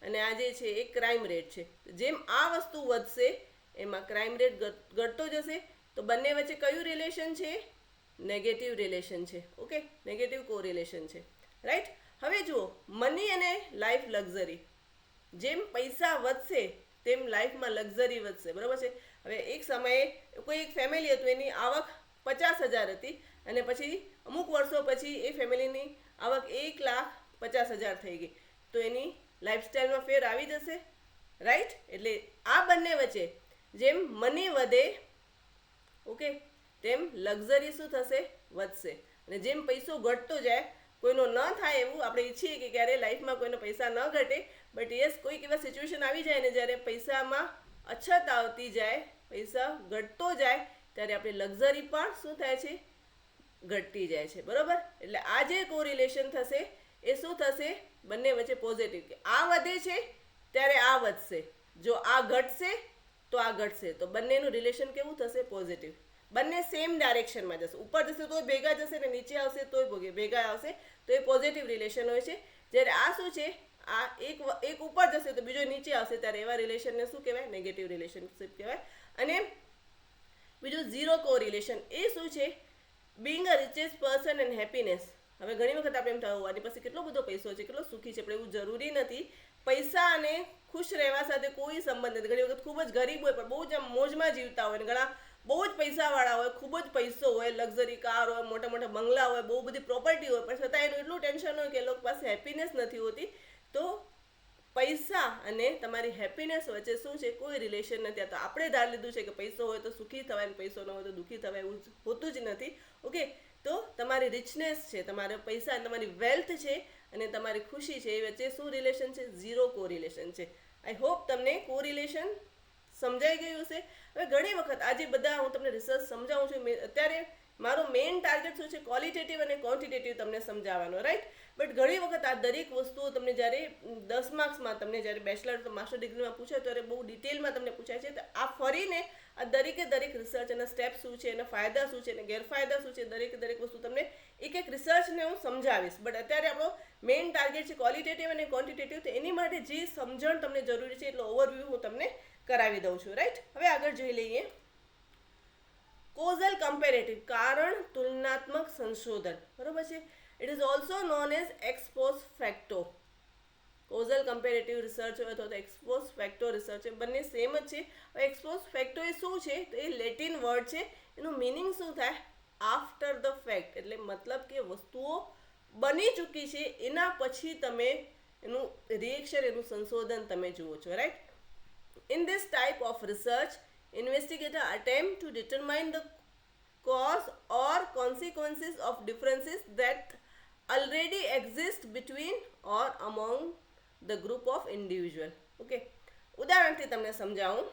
અને આ જે છે એ ક્રાઇમ રેટ છે, જેમ આ વસ્તુ વધશે એમાં ક્રાઇમ રેટ ઘટતો જશે. તો બંને વચ્ચે કયું રિલેશન છે? નેગેટિવ રિલેશન છે. ઓકે, નેગેટિવ કોરિલેશન છે, રાઈટ? હવે જુઓ, મની અને લાઈફ લક્ઝરી, જેમ પૈસા વધશે તેમ લાઈફમાં લક્ઝરી વધશે, બરાબર છે. હવે એક સમયે કોઈ એક ફેમિલી હતું, એની આવક 50,000 હતી, અને પછી અમુક વર્ષો પછી એ ફેમિલીની આવક 1,50,000 થઈ ગઈ, તો એની લાઈફસ્ટાઈલમાં ફેર આવી જશે, રાઈટ. એટલે આ બંને વચ્ચે જેમ મની વધે, ઓકે, તેમ લક્ઝરી શું થશે, વધશે. અને જેમ પૈસો ઘટતો જાય, કોઈનો ન થાય એવું આપણે ઈચ્છીએ કે ક્યારે લાઈફમાં કોઈનો પૈસા ન ઘટે, બટ યસ, કોઈક એવા સિચ્યુએશન આવી જાય ને જ્યારે પૈસામાં અછત આવતી જાય, પૈસા ઘટતો જાય, ત્યારે આપણી લક્ઝરી પણ શું થાય છે, ઘટતી જાય છે, બરોબર. એટલે આ જે કોરિલેશન થશે એ શું થશે, બંને વચ્ચે પોઝિટિવ, કે આ વધે છે ત્યારે આ વધશે, જો આ ઘટશે તો આ ઘટશે, તો બંનેનું રિલેશન કેવું થશે, પોઝિટિવ. બંને સેમ ડાયરેક્શનમાં જશે, ઉપર જશે તો ભેગા જશે ને નીચે આવશે તો ભેગા આવશે, તો એ પોઝિટિવ રિલેશન હોય છે. જ્યારે આ શું છે, આ એક ઉપર જશે તો બીજો નીચે આવશે, ત્યારે એવા રિલેશનને શું કહેવાય, નેગેટિવ રિલેશનશિપ કહેવાય. અને બીજું ઝીરો કોરિલેશન, એ શું છે, being a richest person and happiness. હવે ઘણી વખત આપણે એમ થયું આની પાસે કેટલો બધો પૈસો છે, કેટલો સુખી છે, પણ એવું જરૂરી નથી. પૈસા અને ખુશ રહેવા સાથે કોઈ સંબંધ નથી. ઘણી વખત ખૂબ જ ગરીબ હોય પણ બહુ જ મોજમાં જીવતા હોય, અને ઘણા બહુ જ પૈસાવાળા હોય, ખૂબ જ પૈસો હોય, લક્ઝરી કાર હોય, મોટા મોટા બંગલા હોય, બહુ બધી પ્રોપર્ટી હોય, પણ છતાં એનું એટલું ટેન્શન હોય કે એ લોકો પાસે હેપીનેસ નથી હોતી. તો પૈસા અને તમારી હેપીનેસ વચ્ચે શું છે, કોઈ રિલેશન નથી. આ તો આપણે ધાર લીધું છે કે પૈસો હોય તો સુખી થવાય, અને પૈસો ન હોય તો દુઃખી થવાય, એવું હોતું જ નથી, ઓકે. તો તમારી રિચનેસ છે, તમારા પૈસા અને તમારી વેલ્થ છે, અને તમારી ખુશી છે, એ વચ્ચે શું રિલેશન છે, ઝીરો કોરિલેશન છે. આઈ હોપ તમને કોરિલેશન સમજાઈ ગયું હશે. હવે ઘણી વખત આજે બધા હું તમને રિસર્ચ સમજાવું છું, અત્યારે મારો મેઇન ટાર્ગેટ શું છે, ક્વોલિટેટિવ અને ક્વોન્ટિટેટિવ તમને સમજાવવાનો, રાઈટ. બટ ઘણી વખત આ દરેક વસ્તુઓ તમને જ્યારે 10 માર્ક્સમાં તમને જ્યારે બેચલર તો માસ્ટર ડિગ્રીમાં પૂછાય ત્યારે બહુ ડિટેલમાં તમને પૂછાય છે. તો આ ફરીને આ દરેકે દરેક રિસર્ચ એના સ્ટેપ શું છે, એના ફાયદા શું છે, અને ગેરફાયદા શું છે, દરેક વસ્તુ તમને એક રિસર્ચને હું સમજાવીશ. બટ અત્યારે આપણો મેઇન ટાર્ગેટ છે ક્વોલિટેટિવ અને ક્વોન્ટિટેટિવ, તો એની માટે જે સમજણ તમને જરૂરી છે એટલો ઓવરવ્યૂ હું તમને કરાવી દઉં છું, રાઈટ. હવે આગળ જોઈ લઈએ કોઝલ કમ્પેરેટિવ, કારણ તુલનાત્મક સંશોધન, બરોબર છે. It is also known as expose facto. Causal comparative research હોય અથવા તો એક્સપોઝ ફેક્ટો રિસર્ચ, બંને સેમ જ છે. હવે એક્સપોઝ ફેક્ટો એ શું છે, તો એ લેટિન વર્ડ છે, એનું મિનિંગ શું થાય, આફ્ટર ધ ફેક્ટ. એટલે મતલબ કે વસ્તુઓ બની ચૂકી છે એના પછી તમે એનું રિએક્શન, એનું સંશોધન તમે જુઓ છો, right. In this type of research, investigator attempt to determine the cause or consequences of differences that already exist between or among the group of individual. Okay, ઉદાહરણથી તમને સમજાવું.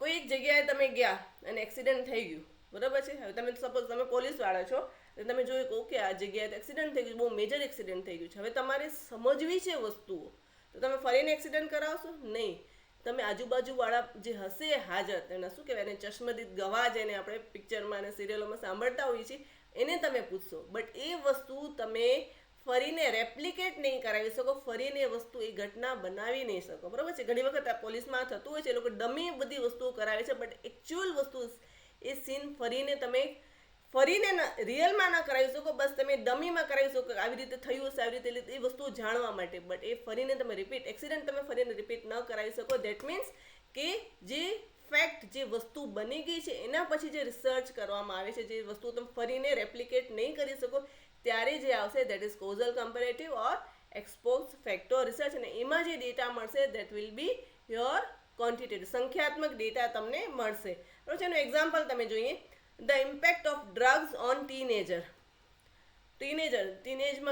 કોઈ એક જગ્યાએ તમે ગયા અને એક્સિડન્ટ થઈ ગયું, બરાબર છે. હવે તમે સપોઝ તમે પોલીસવાળા છો, તમે જોયું કે ઓકે આ જગ્યાએ એક્સિડન્ટ થઈ ગયું, બહુ મેજર એક્સિડન્ટ થઈ ગયું છે. હવે તમારે સમજવી છે વસ્તુઓ, તો તમે ફરીને એક્સિડન્ટ કરાવશો નહીં. તમે આજુબાજુવાળા જે હશે હાજર, એના શું કહેવાય, એને ચશ્મદીદ ગવાહ, જેને આપણે પિક્ચરમાં અને સિરિયલોમાં સાંભળતા હોઈએ છીએ, એને તમે પૂછશો. બટ એ વસ્તુ તમે ફરીને રેપ્લિકેટ નહીં કરાવી શકો, ફરીને એ વસ્તુ એ ઘટના બનાવી નહીં શકો, બરાબર છે. ઘણી વખત આ પોલીસમાં થતું હોય છે, એ લોકો ડમી બધી વસ્તુઓ કરાવે છે, બટ એકચ્યુઅલ વસ્તુ એ સીન ફરીને તમે રિયલમાં ના કરાવી શકો, બસ તમે ડમીમાં કરાવી શકો, આવી રીતે થયું હશે, આવી રીતે એ વસ્તુ જાણવા માટે. બટ એ ફરીને તમે રિપીટ, એક્સિડન્ટ તમે ફરીને રિપીટ ન કરાવી શકો. દેટ મીન્સ કે જે ફેક્ટ, જે વસ્તુ બની ગઈ છે એના પછી જે રિસર્ચ કરવામાં આવે છે, જે વસ્તુ તમે ફરીને રેપ્લિકેટ નહીં કરી શકો, ત્યારે જે આવશે that is causal comparative or ex post facto research. અને એમાં જે ડેટા મળશે that will be your quantitative, સંખ્યાત્મક ડેટા તમને મળશે, બરાબર છે. એનું એક્ઝામ્પલ તમે જોઈએ, the impact of drugs on ટીનેજમાં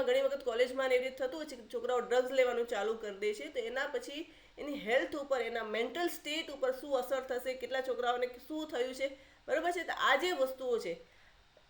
ઘણી વખત કોલેજમાં એવી રીતે થતું હોય છે કે છોકરાઓ ડ્રગ્સ લેવાનું ચાલુ કરી દે છે, તો એના પછી એની હેલ્થ ઉપર, એના મેન્ટલ સ્ટેટ ઉપર શું અસર થશે, કેટલા છોકરાઓને શું થયું છે, બરાબર છે. તો આ જે વસ્તુઓ છે,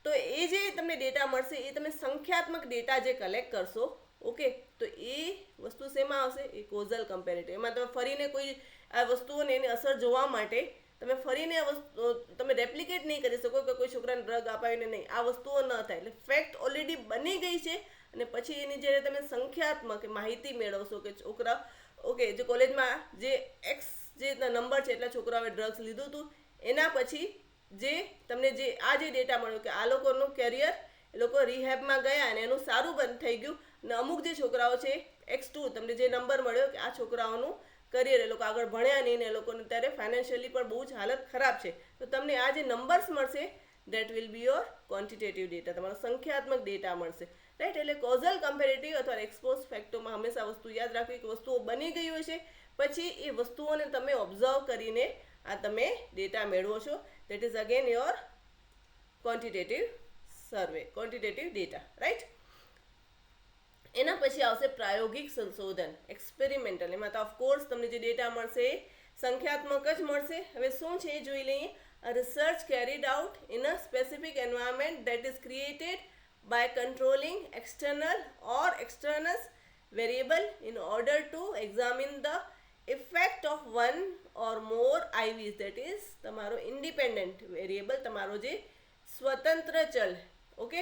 તો એ જે તમને ડેટા મળશે, એ તમે સંખ્યાત્મક ડેટા જે કલેક્ટ કરશો, ઓકે, તો એ વસ્તુ શેમાં આવશે, એ કોઝલ કમ્પેરેટિવ. એમાં તમે ફરીને કોઈ આ વસ્તુઓને એની અસર જોવા માટે તમે ફરીને આ વસ્તુ તમે રેપ્લિકેટ નહીં કરી શકો કે કોઈ છોકરાને ડ્રગ અપાવીને નહીં, આ વસ્તુઓ ન થાય. એટલે ફેક્ટ ઓલરેડી બની ગઈ છે, અને પછી એની જ્યારે તમે સંખ્યાત્મક માહિતી મેળવશો કે છોકરા, ઓકે, જે કોલેજમાં જે એક્સ જે નંબર છે એટલા છોકરાઓએ ડ્રગ્સ લીધું હતું, એના પછી જે તમને જે આ જે ડેટા મળ્યો કે આ લોકોનું કેરિયર, એ લોકો રિહેબમાં ગયા અને એનું સારું બંધ થઈ ગયું, ને અમુક જે છોકરાઓ છે X2 તમને જે નંબર મળ્યો કે આ છોકરાઓનું કરિયર એ લોકો આગળ ભણ્યા નહીં ને એ લોકોને ત્યારે ફાઇનાન્શિયલી પણ બહુ જ હાલત ખરાબ છે, તો તમને આ જે નંબર્સ મળશે that will be your quantitative data, તમારો સંખ્યાત્મક ડેટા મળશે, રાઈટ. એટલે કોઝલ કમ્પેરેટિવ અથવા એક્સપોઝ ફેક્ટોમાં હંમેશા વસ્તુ યાદ રાખવી કે વસ્તુઓ બની ગઈ હોય છે, પછી એ વસ્તુઓને તમે ઓબ્ઝર્વ કરીને આ તમે ડેટા મેળવો છો. That is again your quantitative survey, quantitative data, right. એના પછી આવશે પ્રાયોગિક સંશોધન, એક્સપેરિમેન્ટલ. એમાં તો ઓફકોર્સ તમને જે ડેટા મળશે એ સંખ્યાત્મક જ મળશે. હવે શું છે એ જોઈ લઈએ. A research carried out in a specific environment that is created by controlling external or extraneous variable in order to examine the effect of one or more IVs, that is તમારો independent variable, તમારો જે સ્વતંત્ર ચલ, okay,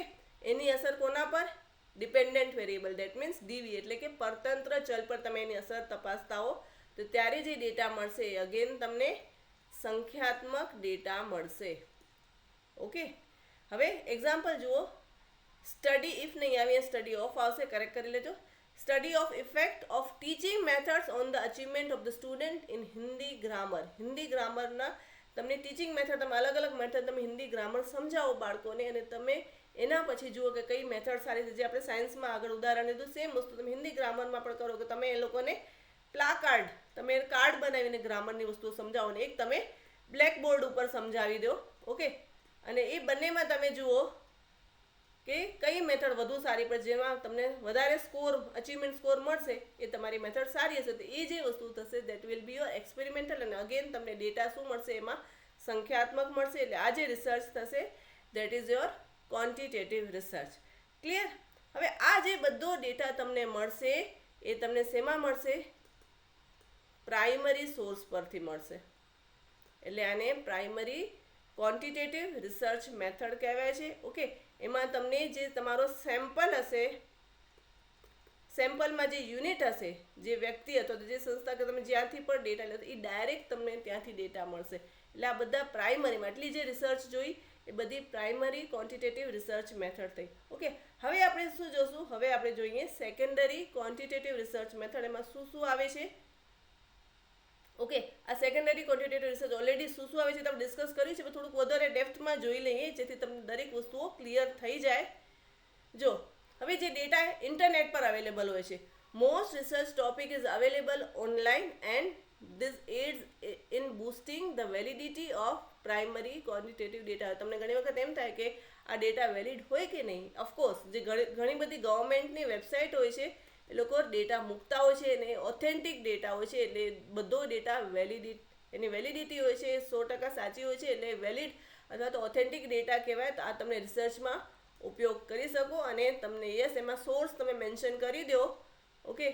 એની અસર કોના પર? Dependent variable, that means ડીવી, એટલે કે પરતંત્ર ચલ પર તમે એની અસર તપાસતા હો તો ત્યારે જે ડેટા મળશે એ અગેન તમને સંખ્યાત્મક ડેટા મળશે. ઓકે, હવે એક્ઝામ્પલ જુઓ. સ્ટડી ઇફ નહીં આવે, સ્ટડી ઓફ આવશે, કરેક્ટ કરી લેજો. Study of effect of teaching methods on the achievement of the student in Hindi grammar. Hindi ગ્રામરના તમને ટીચિંગ મેથડ, તમે અલગ અલગ મેથડ તમે હિન્દી ગ્રામર સમજાવો બાળકોને, અને તમે એના પછી જુઓ કે કઈ મેથડ સારી છે. જે આપણે સાયન્સમાં આગળ ઉદાહરણ લીધું સેમ વસ્તુ તમે હિન્દી ગ્રામરમાં પણ કરો, કે તમે એ લોકોને પ્લાકાર્ડ, તમે કાર્ડ બનાવીને ગ્રામરની વસ્તુઓ સમજાવો ને એક તમે બ્લેકબોર્ડ ઉપર સમજાવી દો. ઓકે, અને એ બંનેમાં તમે જુઓ કે કઈ મેથડ વધુ સારી પડે, જેમાં તમને વધારે સ્કોર, અચીવમેન્ટ સ્કોર મળશે એ તમારી મેથડ સારી હશે. તો એ જે વસ્તુ થશે that will be your experimental, અને અગેન તમને ડેટા શું મળશે? એમાં સંખ્યાત્મક મળશે. એટલે આ જે રિસર્ચ થશે that is your quantitative research. Clear? હવે આ જે બધો ડેટા તમને મળશે એ તમને શેમાં મળશે? પ્રાઇમરી સોર્સ પરથી મળશે. એટલે આને પ્રાઇમરી ક્વોન્ટિટેટિવ રિસર્ચ મેથડ કહેવાય છે. ઓકે, એમાં તમને જે તમારો સેમ્પલ હશે, સેમ્પલમાં જે યુનિટ હશે, જે વ્યક્તિ અથવા જે સંસ્થા કે તમે જ્યાંથી પણ ડેટા લો એ ડાયરેક્ટ તમને ત્યાંથી ડેટા મળશે. એટલે આ બધા પ્રાઇમરીમાં, એટલી જે રિસર્ચ જોઈ એ બધી પ્રાઇમરી ક્વોન્ટિટેટિવ રિસર્ચ મેથડ થઈ. ઓકે, હવે આપણે શું જોશું? હવે આપણે જોઈએ સેકન્ડરી ક્વોન્ટિટેટિવ રિસર્ચ મેથડ. એમાં શું શું આવે છે? ઓકે, આ સેકન્ડરી ક્વોન્ટિટેટિવ રિસર્ચ ઓલરેડી શું શું આવે છે તો આપણે ડિસ્કસ કર્યું છે, પણ થોડુંક વધારે ડેપ્થમાં જોઈ લઈએ જેથી તમને દરેક વસ્તુઓ ક્લિયર થઈ જાય. જો હવે જે ડેટા ઇન્ટરનેટ પર અવેલેબલ હોય છે, most research topic is available online and this aids in boosting the validity of primary quantitative data. તમને ઘણી વખત એમ થાય કે આ ડેટા વેલિડ હોય કે નહીં. ઓફકોર્સ જે ઘણી બધી ગવર્મેન્ટની વેબસાઇટ હોય છે એ લોકો ડેટા મૂકતા હોય છે અને ઓથેન્ટિક ડેટા હોય છે, એટલે બધો ડેટા એની વેલિડિટી હોય છે 100% સાચી હોય છે, એટલે વેલિડ અથવા તો ઓથેન્ટિક ડેટા કહેવાય. તો આ તમને રિસર્ચમાં ઉપયોગ કરી શકો અને તમને યસ એમાં સોર્સ તમે મેન્શન કરી દો. ઓકે,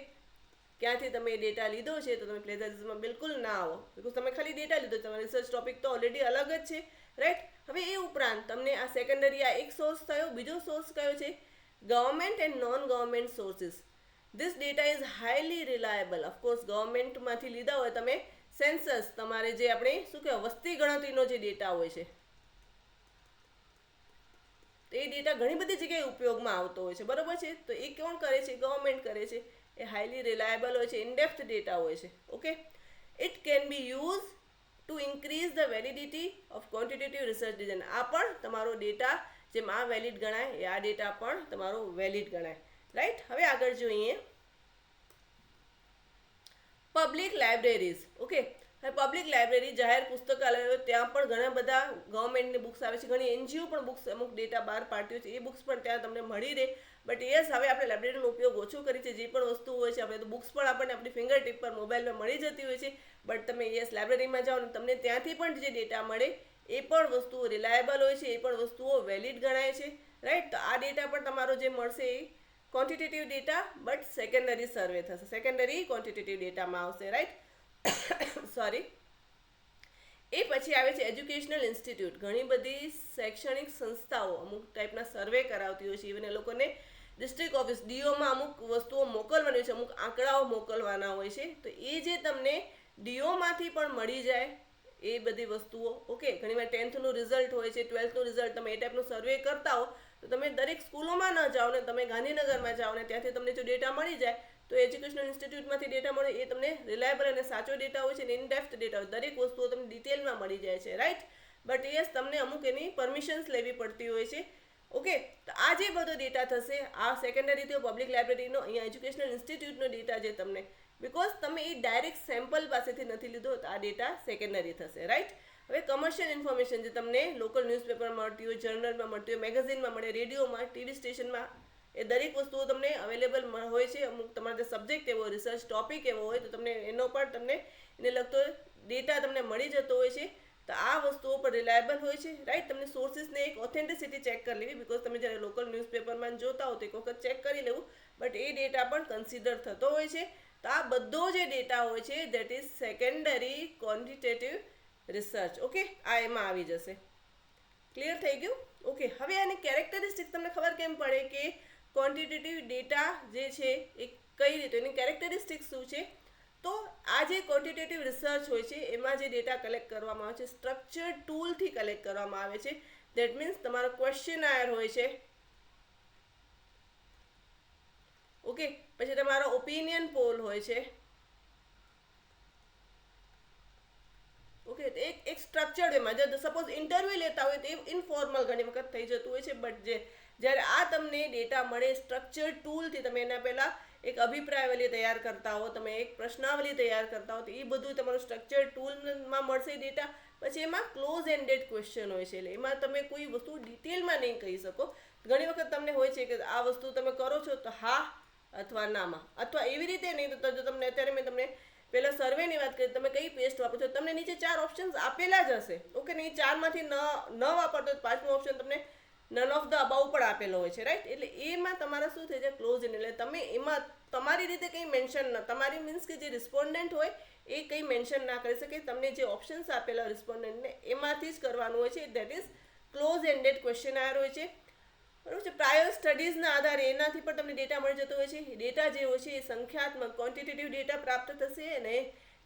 ક્યાંથી તમે ડેટા લીધો છે, તો તમે પ્લેઝરિઝમમાં બિલકુલ ના આવો, બિકોઝ તમે ખાલી ડેટા લીધો, તમારો રિસર્ચ ટોપિક તો ઓલરેડી અલગ જ છે, રાઈટ. હવે એ ઉપરાંત તમને આ સેકન્ડરી આ એક સોર્સ થયો. બીજો સોર્સ કયો છે? Government and non government sources. This data is highly reliable. Of course ગવર્મેન્ટમાંથી લીધા હોય તમે, સેન્સસ, તમારે જે આપણે શું કહેવાય વસ્તી ગણતરીનો જે ડેટા હોય છે, તો એ ડેટા ઘણી બધી જગ્યાએ ઉપયોગમાં આવતો હોય છે, બરોબર છે. તો એ કોણ કરે છે? ગવર્મેન્ટ કરે છે. એ હાઈલી રિલાયબલ હોય છે, ઇનડેપ્થ ડેટા હોય છે. Okay, it can be use to increase the validity of quantitative research design. આ પણ તમારો ડેટા જેમ આ વેલિડ ગણાય એ આ ડેટા પણ તમારો વેલિડ ગણાય, રાઈટ. હવે આગળ જોઈએ પબ્લિક લાઇબ્રેરીઝ. ઓકે, હવે પબ્લિક લાઇબ્રેરી, જાહેર પુસ્તકાલયો, ત્યાં પણ ઘણા બધા ગવર્મેન્ટની બુક્સ આવે છે, ઘણી એનજીઓ પણ બુક્સ અમુક ડેટા બહાર પાડતી હોય છે, એ બુક્સ પણ ત્યાં તમને મળી રહે. બટ યસ, હવે આપણે લાઇબ્રેરીનો ઉપયોગ ઓછો કરી છે. જે પણ વસ્તુ હોય છે આપણે તો બુક્સ પણ આપણને આપણી ફિંગર ટીપ પર મોબાઈલમાં મળી જતી હોય છે. બટ તમે યસ લાઇબ્રેરીમાં જાઓ ને તમને ત્યાંથી પણ જે ડેટા મળે એ પણ વસ્તુઓ રિલાયબલ હોય છે, એ પણ વસ્તુઓ વેલિડ ગણાય છે, રાઈટ. તો આ ડેટા પણ તમારો જે મળશે એ ક્વોન્ટિટેટિવ ડેટા બટ સેકન્ડરી સર્વે થશે, સેકન્ડરી ક્વોન્ટિટેટિવ ડેટામાં આવશે, રાઈટ. સોરી. એ પછી આવે છે એજ્યુકેશનલ ઇન્સ્ટિટ્યૂટ. ઘણી બધી શૈક્ષણિક સંસ્થાઓ અમુક ટાઈપના સર્વે કરાવતી હોય છે. ઇવન એ લોકોને ડિસ્ટ્રિક્ટ ઓફિસ ડીઓમાં અમુક વસ્તુઓ મોકલવાની હોય છે, અમુક આંકડાઓ મોકલવાના હોય છે. તો એ જે તમને ડીઓમાંથી પણ મળી જાય એ બધી વસ્તુઓ. ઓકે, ઘણીવાર 10thનું રિઝલ્ટ હોય છે, 12thનું રિઝલ્ટ, તમે એ ટાઈપનું સર્વે કરતા હો તો તમે દરેક સ્કૂલોમાં ન જાઓ ને તમે ગાંધીનગરમાં જાઓ ને ત્યાંથી તમને જો ડેટા મળી જાય તો એજ્યુકેશનલ ઇન્સ્ટિટ્યૂટમાંથી ડેટા મળે એ તમને રિલાયબલ અને સાચો ડેટા હોય છે ને ઇનડેપ્થ ડેટા હોય, દરેક વસ્તુઓ તમને ડિટેલમાં મળી જાય છે, રાઈટ. બટ યસ તમને અમુક એની પરમિશન્સ લેવી પડતી હોય છે. ઓકે, તો આ જે બધો ડેટા થશે આ સેકન્ડરી થયો પબ્લિક લાઇબ્રેરીનો, અહીંયા એજ્યુકેશનલ ઇન્સ્ટિટ્યૂટનો ડેટા જે તમને, બિકોઝ તમે એ ડાયરેક્ટ સેમ્પલ પાસેથી નથી લીધો તો આ ડેટા સેકન્ડરી થશે, રાઈટ. હવે કમર્શિયલ ઇન્ફોર્મેશન જે તમને લોકલ ન્યૂઝપેપરમાં મળતી હોય, જર્નલમાં મળતી હોય, મેગેઝિનમાં મળે, રેડિયોમાં, ટીવી સ્ટેશનમાં, એ દરેક વસ્તુઓ તમને અવેલેબલ હોય છે. અમુક તમારો સબ્જેક્ટ એવો, રિસર્ચ ટોપિક એવો હોય તો તમને એનો પણ તમને એને લગતો ડેટા તમને મળી જતો હોય છે. તો આ વસ્તુઓ પર રિલાયબલ હોય છે, રાઈટ. તમને સોર્સિસને એક ઓથેન્ટિસિટી ચેક કરી લેવી, બિકોઝ તમે જ્યારે લોકલ ન્યૂઝપેપરમાં જોતા હો તો એક વખત ચેક કરી લેવું, બટ એ ડેટા પણ કન્સિડર થતો હોય છે. તો આ બધો જે ડેટા હોય છે that is secondary quantitative research. Okay, આ એમાં આવી જશે. ક્લિયર થઈ ગયું? ઓકે, હવે આની કેરેક્ટરિસ્ટિક તમને ખબર કેમ પડે કે ક્વોન્ટિટેટિવ ડેટા જે છે એ કઈ રીતે, એની કેરેક્ટરિસ્ટિક શું છે? તો આ જે ક્વોન્ટિટેટિવ રિસર્ચ હોય છે એમાં જે ડેટા કલેક્ટ કરવામાં આવે છે સ્ટ્રક્ચર્ડ ટૂલથી કલેક્ટ કરવામાં આવે છે. દેટ મીન્સ તમારો ક્વેશ્ચનાયર હોય છે, ઓકે, પછી તમારો ઓપિનિયન પોલ હોય છે, ઓકે. એક સ્ટ્રક્ચર્ડ એમાં જો સપોઝ ઇન્ટરવ્યૂ લેતા હોય તો એ ઇનફોર્મલ ઘણી વખત થઈ જતું હોય છે, બટ જ્યારે આ તમને ડેટા મળે સ્ટ્રક્ચર્ડ ટૂલથી, તમે એના પહેલાં એક અભિપ્રાયાવલી તૈયાર કરતા હો, તમે એક પ્રશ્નાવલી તૈયાર કરતા હો, તો એ બધું તમારું સ્ટ્રક્ચર્ડ ટૂલમાં મળશે ડેટા. પછી એમાં ક્લોઝ એન્ડેડ ક્વેશ્ચન હોય છે, એટલે એમાં તમે કોઈ વસ્તુ ડિટેલમાં નહીં કહી શકો. ઘણી વખત તમને હોય છે કે આ વસ્તુ તમે કરો છો તો હા અથવા નામાં, અથવા એવી રીતે નહીં. તો જો તમને અત્યારે મેં તમને પહેલા સર્વેની વાત કરી, તમે કઈ પેસ્ટ વાપરો છો, તમને નીચે 4 ઓપ્શન્સ આપેલા જ હશે, ઓકે. નહીં 4માંથી ન વાપરતો 5મો ઓપ્શન તમને નન ઓફ ધ અબાઉ પણ આપેલો હોય છે, રાઈટ. એટલે એમાં તમારા શું થઈ જાય ક્લોઝ ઇન, એટલે તમે એમાં તમારી રીતે કંઈ મેન્શન ન, તમારી મીન્સ કે જે રિસ્પોન્ડન્ટ હોય એ કંઈ મેન્શન ના કરી શકે. તમને જે ઓપ્શન્સ આપેલા રિસ્પોન્ડન્ટને એમાંથી જ કરવાનું હોય છે. દેટ ઇઝ ક્લોઝ એન્ડેડ ક્વેશ્ચનાયર હોય છે, બરાબર છે. પ્રાયોર સ્ટડીઝના આધારે એનાથી પણ તમને ડેટા મળી જતો હોય છે. ડેટા જે હોય છે એ સંખ્યાત્મક ક્વોન્ટિટેટિવ ડેટા પ્રાપ્ત થશે, અને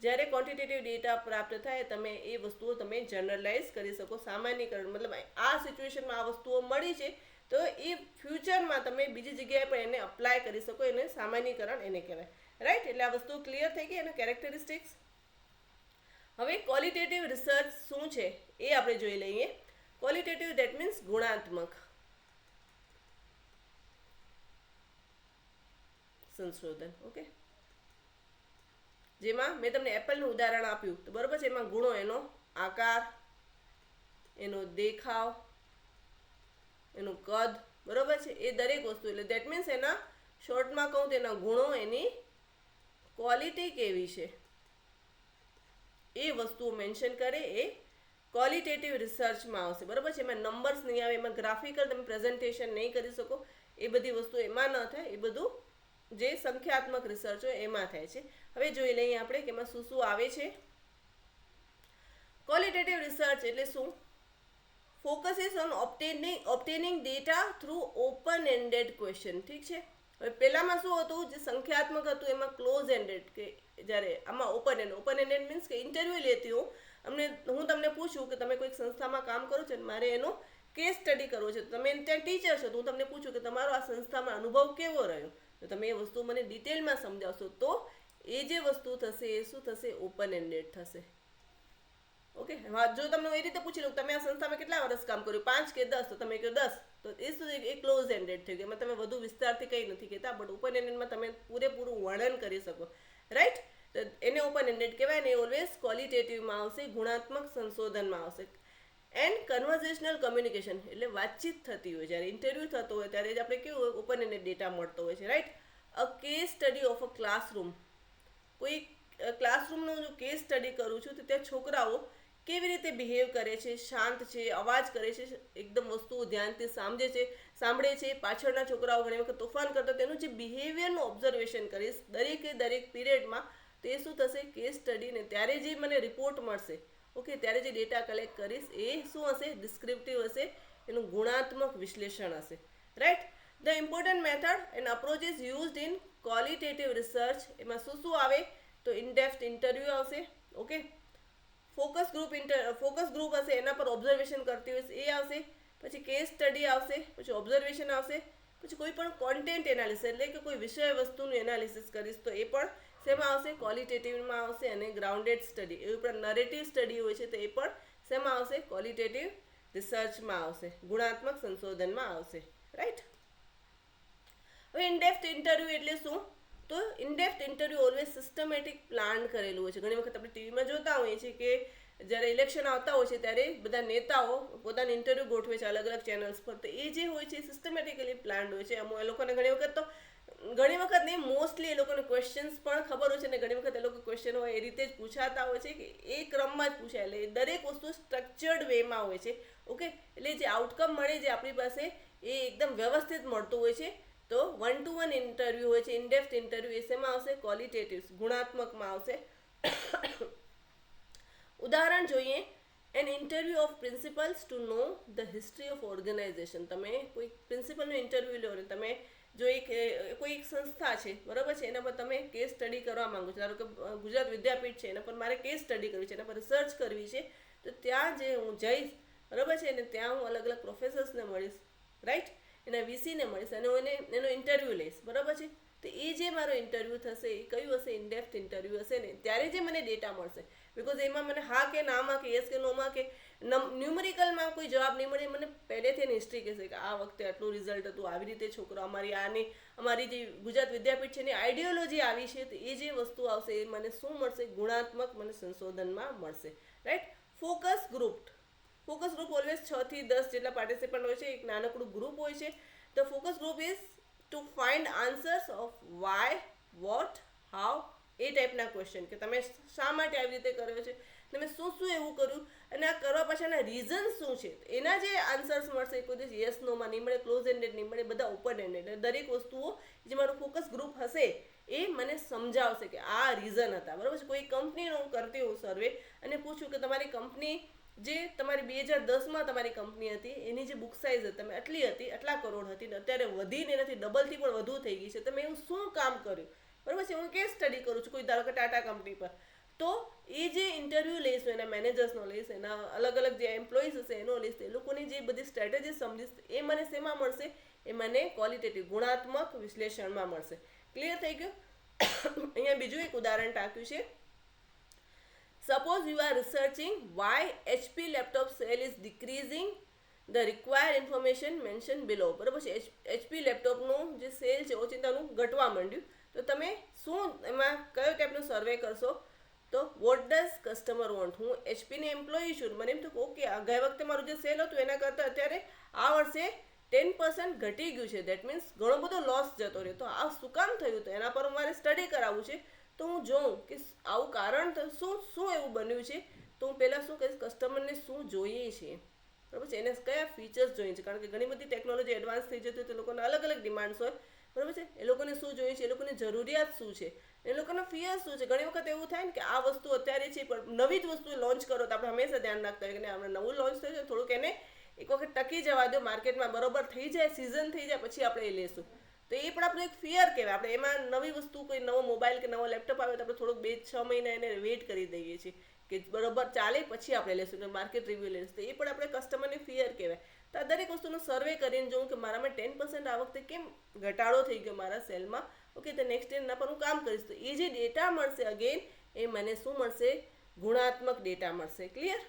જ્યારે ક્વોન્ટિટેટિવ ડેટા પ્રાપ્ત થાય તમે એ વસ્તુઓ તમે જનરલાઇઝ કરી શકો, સામાન્યકરણ, મતલબ આ સિચ્યુએશનમાં આ વસ્તુઓ મળી છે તો એ ફ્યુચરમાં તમે બીજી જગ્યાએ પણ એને અપ્લાય કરી શકો, એને સામાન્યકરણ એને કહેવાય, રાઈટ. એટલે આ વસ્તુ ક્લિયર થઈ ગઈ અને કેરેક્ટરિસ્ટિક્સ. હવે ક્વોલિટેટિવ રિસર્ચ શું છે એ આપણે જોઈ લઈએ. ક્વોલિટેટિવ દેટ મીન્સ ગુણાત્મક સંશોધન, ઓકે. જેમાં મેં તમને એપલનું ઉદાહરણ આપ્યું તો બરોબર છે, એમાં ગુણો એનો આકાર, એનો દેખાવ, એનું કદ, બરોબર છે, એ દરેક વસ્તુ, એટલે દેટ મીન્સ એના શોર્ટમાં કહું તો એના ગુણો, એની ક્વોલિટી કેવી છે એ વસ્તુઓ મેન્શન કરે એ ક્વોલિટેટિવ રિસર્ચમાં આવશે, બરોબર છે. એમાં નંબર્સ નહીં આવે, એમાં ગ્રાફિકલ તમે પ્રેઝન્ટેશન નહીં કરી શકો, એ બધી વસ્તુ એમાં ન થાય. એ બધું જે સંખ્યાત્મક રિસર્ચ હોય એમાં થાય છે. હવે જોઈ લઈએ આપણે કે એમાં શું શું આવે છે. ક્વોલિટેટિવ રિસર્ચ એટલે શું? Focuses on obtaining data through open ended question, ઠીક છે. હવે પહેલામાં શું હતું, જે સંખ્યાત્મક હતું એમાં ક્લોઝ એન્ડેડ, કે જ્યારે આમાં ઓપન એન્ડેડ મીન્સ કે ઇન્ટરવ્યૂ લેતી હું તમને પૂછું કે તમે કોઈક સંસ્થામાં કામ કરો છો અને મારે એનો કેસ સ્ટડી કરવો છે, તમે ત્યાં ટીચર છો તો હું તમને પૂછું કે તમારો આ સંસ્થામાં અનુભવ કેવો રહ્યો, તો તમે એ વસ્તુ મને ડિટેલમાં સમજાવશો, તો એ જે વસ્તુ થશે એ શું થશે, ઓપન એન્ડેડ થશે, ઓકે. જો તમને એ રીતે પૂછી લઉં તમે આ સંસ્થામાં કેટલા વર્ષ કામ કર્યું, 5 કે 10, તો તમે કહો 10, તો એ શું એ ક્લોઝ એન્ડેડ થઈ ગયું. એમાં તમે વધુ વિસ્તારથી કંઈ નથી કહેતા, બટ ઓપન એન્ડેડમાં તમે પૂરેપૂરું વર્ણન કરી શકો, રાઈટ. તો એને ઓપન એન્ડેડ કહેવાય ને. ઓલવેઝ ક્વોલિટેટિવમાં આવશે, ગુણાત્મક સંશોધનમાં આવશે. એન્ડ કન્વર્ઝેશનલ કમ્યુનિકેશન એટલે વાતચીત થતી હોય, જ્યારે ઇન્ટરવ્યૂ થતો હોય ત્યારે જ આપણે કેવું હોય ઓપન એન્ડેડ ડેટા મળતો હોય છે, right. A case study of a classroom, કોઈ ક્લાસરૂમનો જો કેસ સ્ટડી કરું છું તો ત્યાં છોકરાઓ કેવી રીતે બિહેવ કરે છે, શાંત છે, અવાજ કરે છે, એકદમ વસ્તુઓ ધ્યાનથી સાંભળે છે, પાછળના છોકરાઓ ઘણી વખત તોફાન કરતા, તેનું જે બિહેવિયરનું ઓબ્ઝર્વેશન કરીશ દરેક પીરિયડમાં, તો એ શું થશે, કેસ સ્ટડીને ત્યારે જે મને રિપોર્ટ મળશે, ઓકે, ત્યારે જે ડેટા કલેક્ટ કરીશ એ શું હશે, ડિસ્ક્રિપ્ટિવ હશે, એનું ગુણાત્મક વિશ્લેષણ હશે, right. The important method and approaches used in qualitative research, એમાં શું આવે તો ઇનડેપ્થ ઇન્ટરવ્યૂ આવશે, ઓકે. ફોકસ ગ્રુપ હશે, એના પર ઓબ્ઝર્વેશન કરતી હોય એ આવશે. પછી કેસ સ્ટડી આવશે, પછી ઓબ્ઝર્વેશન આવશે, પછી કોઈ પણ કોન્ટેન્ટ એનાલિસિસ એટલે કે કોઈ વિષય વસ્તુનું એનાલિસિસ કરીશ તો એ પણ શેમાં આવશે? ક્વોલિટેટિવમાં આવશે. અને ગ્રાઉન્ડેડ સ્ટડી એ ઉપર નરેટિવ સ્ટડી હોય છે તો એ પણ શેમાં આવશે? ક્વોલિટેટિવ રિસર્ચમાં આવશે, ગુણાત્મક સંશોધનમાં આવશે. રાઈટ. હવે ઇનડેપ્થ ઇન્ટરવ્યૂ એટલે શું? તો in-depth interview always systematic plan કરેલું હોય છે. ઘણી વખત આપણે ટીવીમાં જોતા હોઈએ છીએ કે જ્યારે ઇલેક્શન આવતા હોય છે ત્યારે બધા નેતાઓ પોતાના ઇન્ટરવ્યૂ ગોઠવે છે અલગ અલગ ચેનલ્સ પર. તો એ જે હોય છે એ સિસ્ટમેટિકલી પ્લાન્ડ હોય છે. એ લોકોને ઘણી વખત નહીં, મોસ્ટલી એ લોકોને ક્વેશ્ચન્સ પણ ખબર હોય છે અને ઘણી વખત એ લોકો ક્વેશ્ચન હોય એ રીતે જ પૂછાતા હોય છે કે એ ક્રમમાં જ પૂછાય. એટલે દરેક વસ્તુ સ્ટ્રક્ચર્ડ વેમાં હોય છે. ઓકે, એટલે જે આઉટકમ મળે જે આપણી પાસે એ એકદમ વ્યવસ્થિત મળતું હોય છે. તો 1-to-1 ઇન્ટરવ્યૂ હોય છે. ઇનડેપ્થ ઇન્ટરવ્યૂ એ શેમાં આવશે? ક્વોલિટેટિવ ગુણાત્મકમાં આવશે. ઉદાહરણ જોઈએ. An interview of principals to know the history of organisation. તમે કોઈ પ્રિન્સિપલનું ઇન્ટરવ્યૂ લો ને તમે જો કોઈ એક સંસ્થા છે, બરાબર છે, એના પર તમે કેસ સ્ટડી કરવા માંગો છો. ધારો કે ગુજરાત વિદ્યાપીઠ છે, એના પર મારે કેસ સ્ટડી કરવી છે, એના પર રિસર્ચ કરવી છે, તો ત્યાં જે હું જઈશ, બરાબર છે, અને ત્યાં હું અલગ અલગ પ્રોફેસર્સને મળીશ, રાઈટ, એના વીસીને મળીશ અને એનો ઇન્ટરવ્યૂ લઈશ, બરાબર છે. તો એ જે મારો ઇન્ટરવ્યૂ થશે એ કયું હશે? ઇનડેપ્થ ઇન્ટરવ્યૂ હશે ને. ત્યારે જે મને ડેટા મળશે, બિકોઝ એમાં મને હા કે નામાં કે યસ કે નોમાં કે ન્યુમેરિકલમાં કોઈ જવાબ નહીં મળે. મને પહેલેથી એની હિસ્ટ્રી કહેશે કે આ વખતે આટલું રિઝલ્ટ હતું, આવી રીતે છોકરો અમારી જે ગુજરાત વિદ્યાપીઠ છે એની આઈડિયોલોજી આવી છે. તો એ જે વસ્તુ આવશે એ મને શું મળશે? ગુણાત્મક મને સંશોધનમાં મળશે. રાઈટ. ફોકસ ગ્રુપ ઓલવેઝ 6 થી 10 જેટલા પાર્ટિસિપન્ટ હોય છે. એક નાનકડું ગ્રુપ હોય છે. The focus group is to find answers of why, what, how, એ ટાઈપના ક્વેશ્ચન કે તમે શા માટે આવી રીતે કર્યો છે, તમે શું એવું કર્યું અને આ કરવા પાછળના રીઝન શું છે. એના જે આન્સર્સ મળશે એ કોઈ દિવસ યસ નોમાં નહીં મળે, ક્લોઝ એન્ડેડ નહીં મળે, બધા ઓપન એન્ડેડ. દરેક વસ્તુઓ જે મારું ફોકસ ગ્રુપ હશે એ મને સમજાવશે કે આ રીઝન હતા, બરાબર છે. કોઈ કંપનીનો કરતી હું સર્વે અને પૂછું કે તમારી કંપની જે તમારી 2010માં તમારી કંપની હતી એની જે બુક સાઇઝ હતી તમે આટલી હતી, આટલા કરોડ હતી ને અત્યારે વધીને નથી, ડબલથી પણ વધુ થઈ ગઈ છે. તમે એવું શું કામ કર્યું, બરાબર છે. હું કેસ સ્ટડી કરું છું કોઈ ધારો કે ટાટા કંપની પર. તો એ જે ઇન્ટરવ્યૂ લઈશ, એના મેનેજર્સનો લઈશ, એના અલગ અલગ જે એમ્પ્લોઈઝ હશે એનો લઈશ, એ લોકોની જે બધી સ્ટ્રેટેજી સમજીશ, એ મને શેમાં મળશે? એ મને ક્વોલિટેટિવ ગુણાત્મક વિશ્લેષણમાં મળશે. ક્લિયર થઈ ગયું? અહીંયા બીજું એક ઉદાહરણ ટાંક્યું છે. Suppose you are researching why HP laptop sale is decreasing. The required information mentioned below. બરાબર છે. HP લેપટોપનું જે સેલ છે ઓચિંતાનું ઘટવા માંડ્યું. તો તમે શું એમાં કયો ટાઈપનો સર્વે કરશો? તો વોટ ડઝ કસ્ટમર વોન્ટ. હું એચપીની એમ્પ્લોયી છું, મને એમ થયું ઓકે આ ગયા વખતે મારું જે સેલ હતું એના કરતાં અત્યારે આ વર્ષે 10% ઘટી ગયું છે. દેટ મીન્સ ઘણો બધો લોસ જતો રહ્યો. તો આ શું કામ થયું? તો એના પર મારે સ્ટડી કરાવવું છે. તો હું જોઉં કે આવું કારણ શું એવું બન્યું છે. તો હું પહેલાં શું કહીશ? કસ્ટમરને શું જોઈએ છે, બરાબર છે, એને કયા ફીચર્સ જોઈએ છે. કારણ કે ઘણી બધી ટેકનોલોજી એડવાન્સ થઈ જતી હોય તો લોકોને અલગ અલગ ડિમાન્ડ્સ હોય, બરાબર છે. એ લોકોને શું જોઈએ છે, એ લોકોની જરૂરિયાત શું છે, એ લોકોનો ફિયર શું છે. ઘણી વખત એવું થાય ને કે આ વસ્તુ અત્યારે છે પણ નવી જ વસ્તુ લોન્ચ કરો તો આપણે હંમેશા ધ્યાન રાખતા હોય કે આપણે નવું લોન્ચ થયું છે, થોડુંક એને એક વખત ટકી જવા દો, માર્કેટમાં બરોબર થઈ જાય, સિઝન થઈ જાય, પછી આપણે એ લેશું. તો એ પણ આપણું એક ફિયર કહેવાય. આપણે એમાં નવી વસ્તુ કોઈ નવો મોબાઈલ કે નવો લેપટોપ આવે તો આપણે થોડુંક 2-6 મહિના એને વેઇટ કરી દઈએ છીએ કે બરોબર ચાલે પછી આપણે લેશું, માર્કેટ રિવ્યૂ લઈશું. તો એ પણ આપણે કસ્ટમરની ફિયર કહેવાય. તો આ દરેક વસ્તુનો સર્વે કરીને જોઉં કે મારામાં 10% આ વખતે કેમ ઘટાડો થઈ ગયો મારા સેલમાં. ઓકે, તો નેક્સ્ટ એના પર હું કામ કરીશ. તો એ જે ડેટા મળશે અગેન એ મને શું મળશે? ગુણાત્મક ડેટા મળશે. ક્લિયર?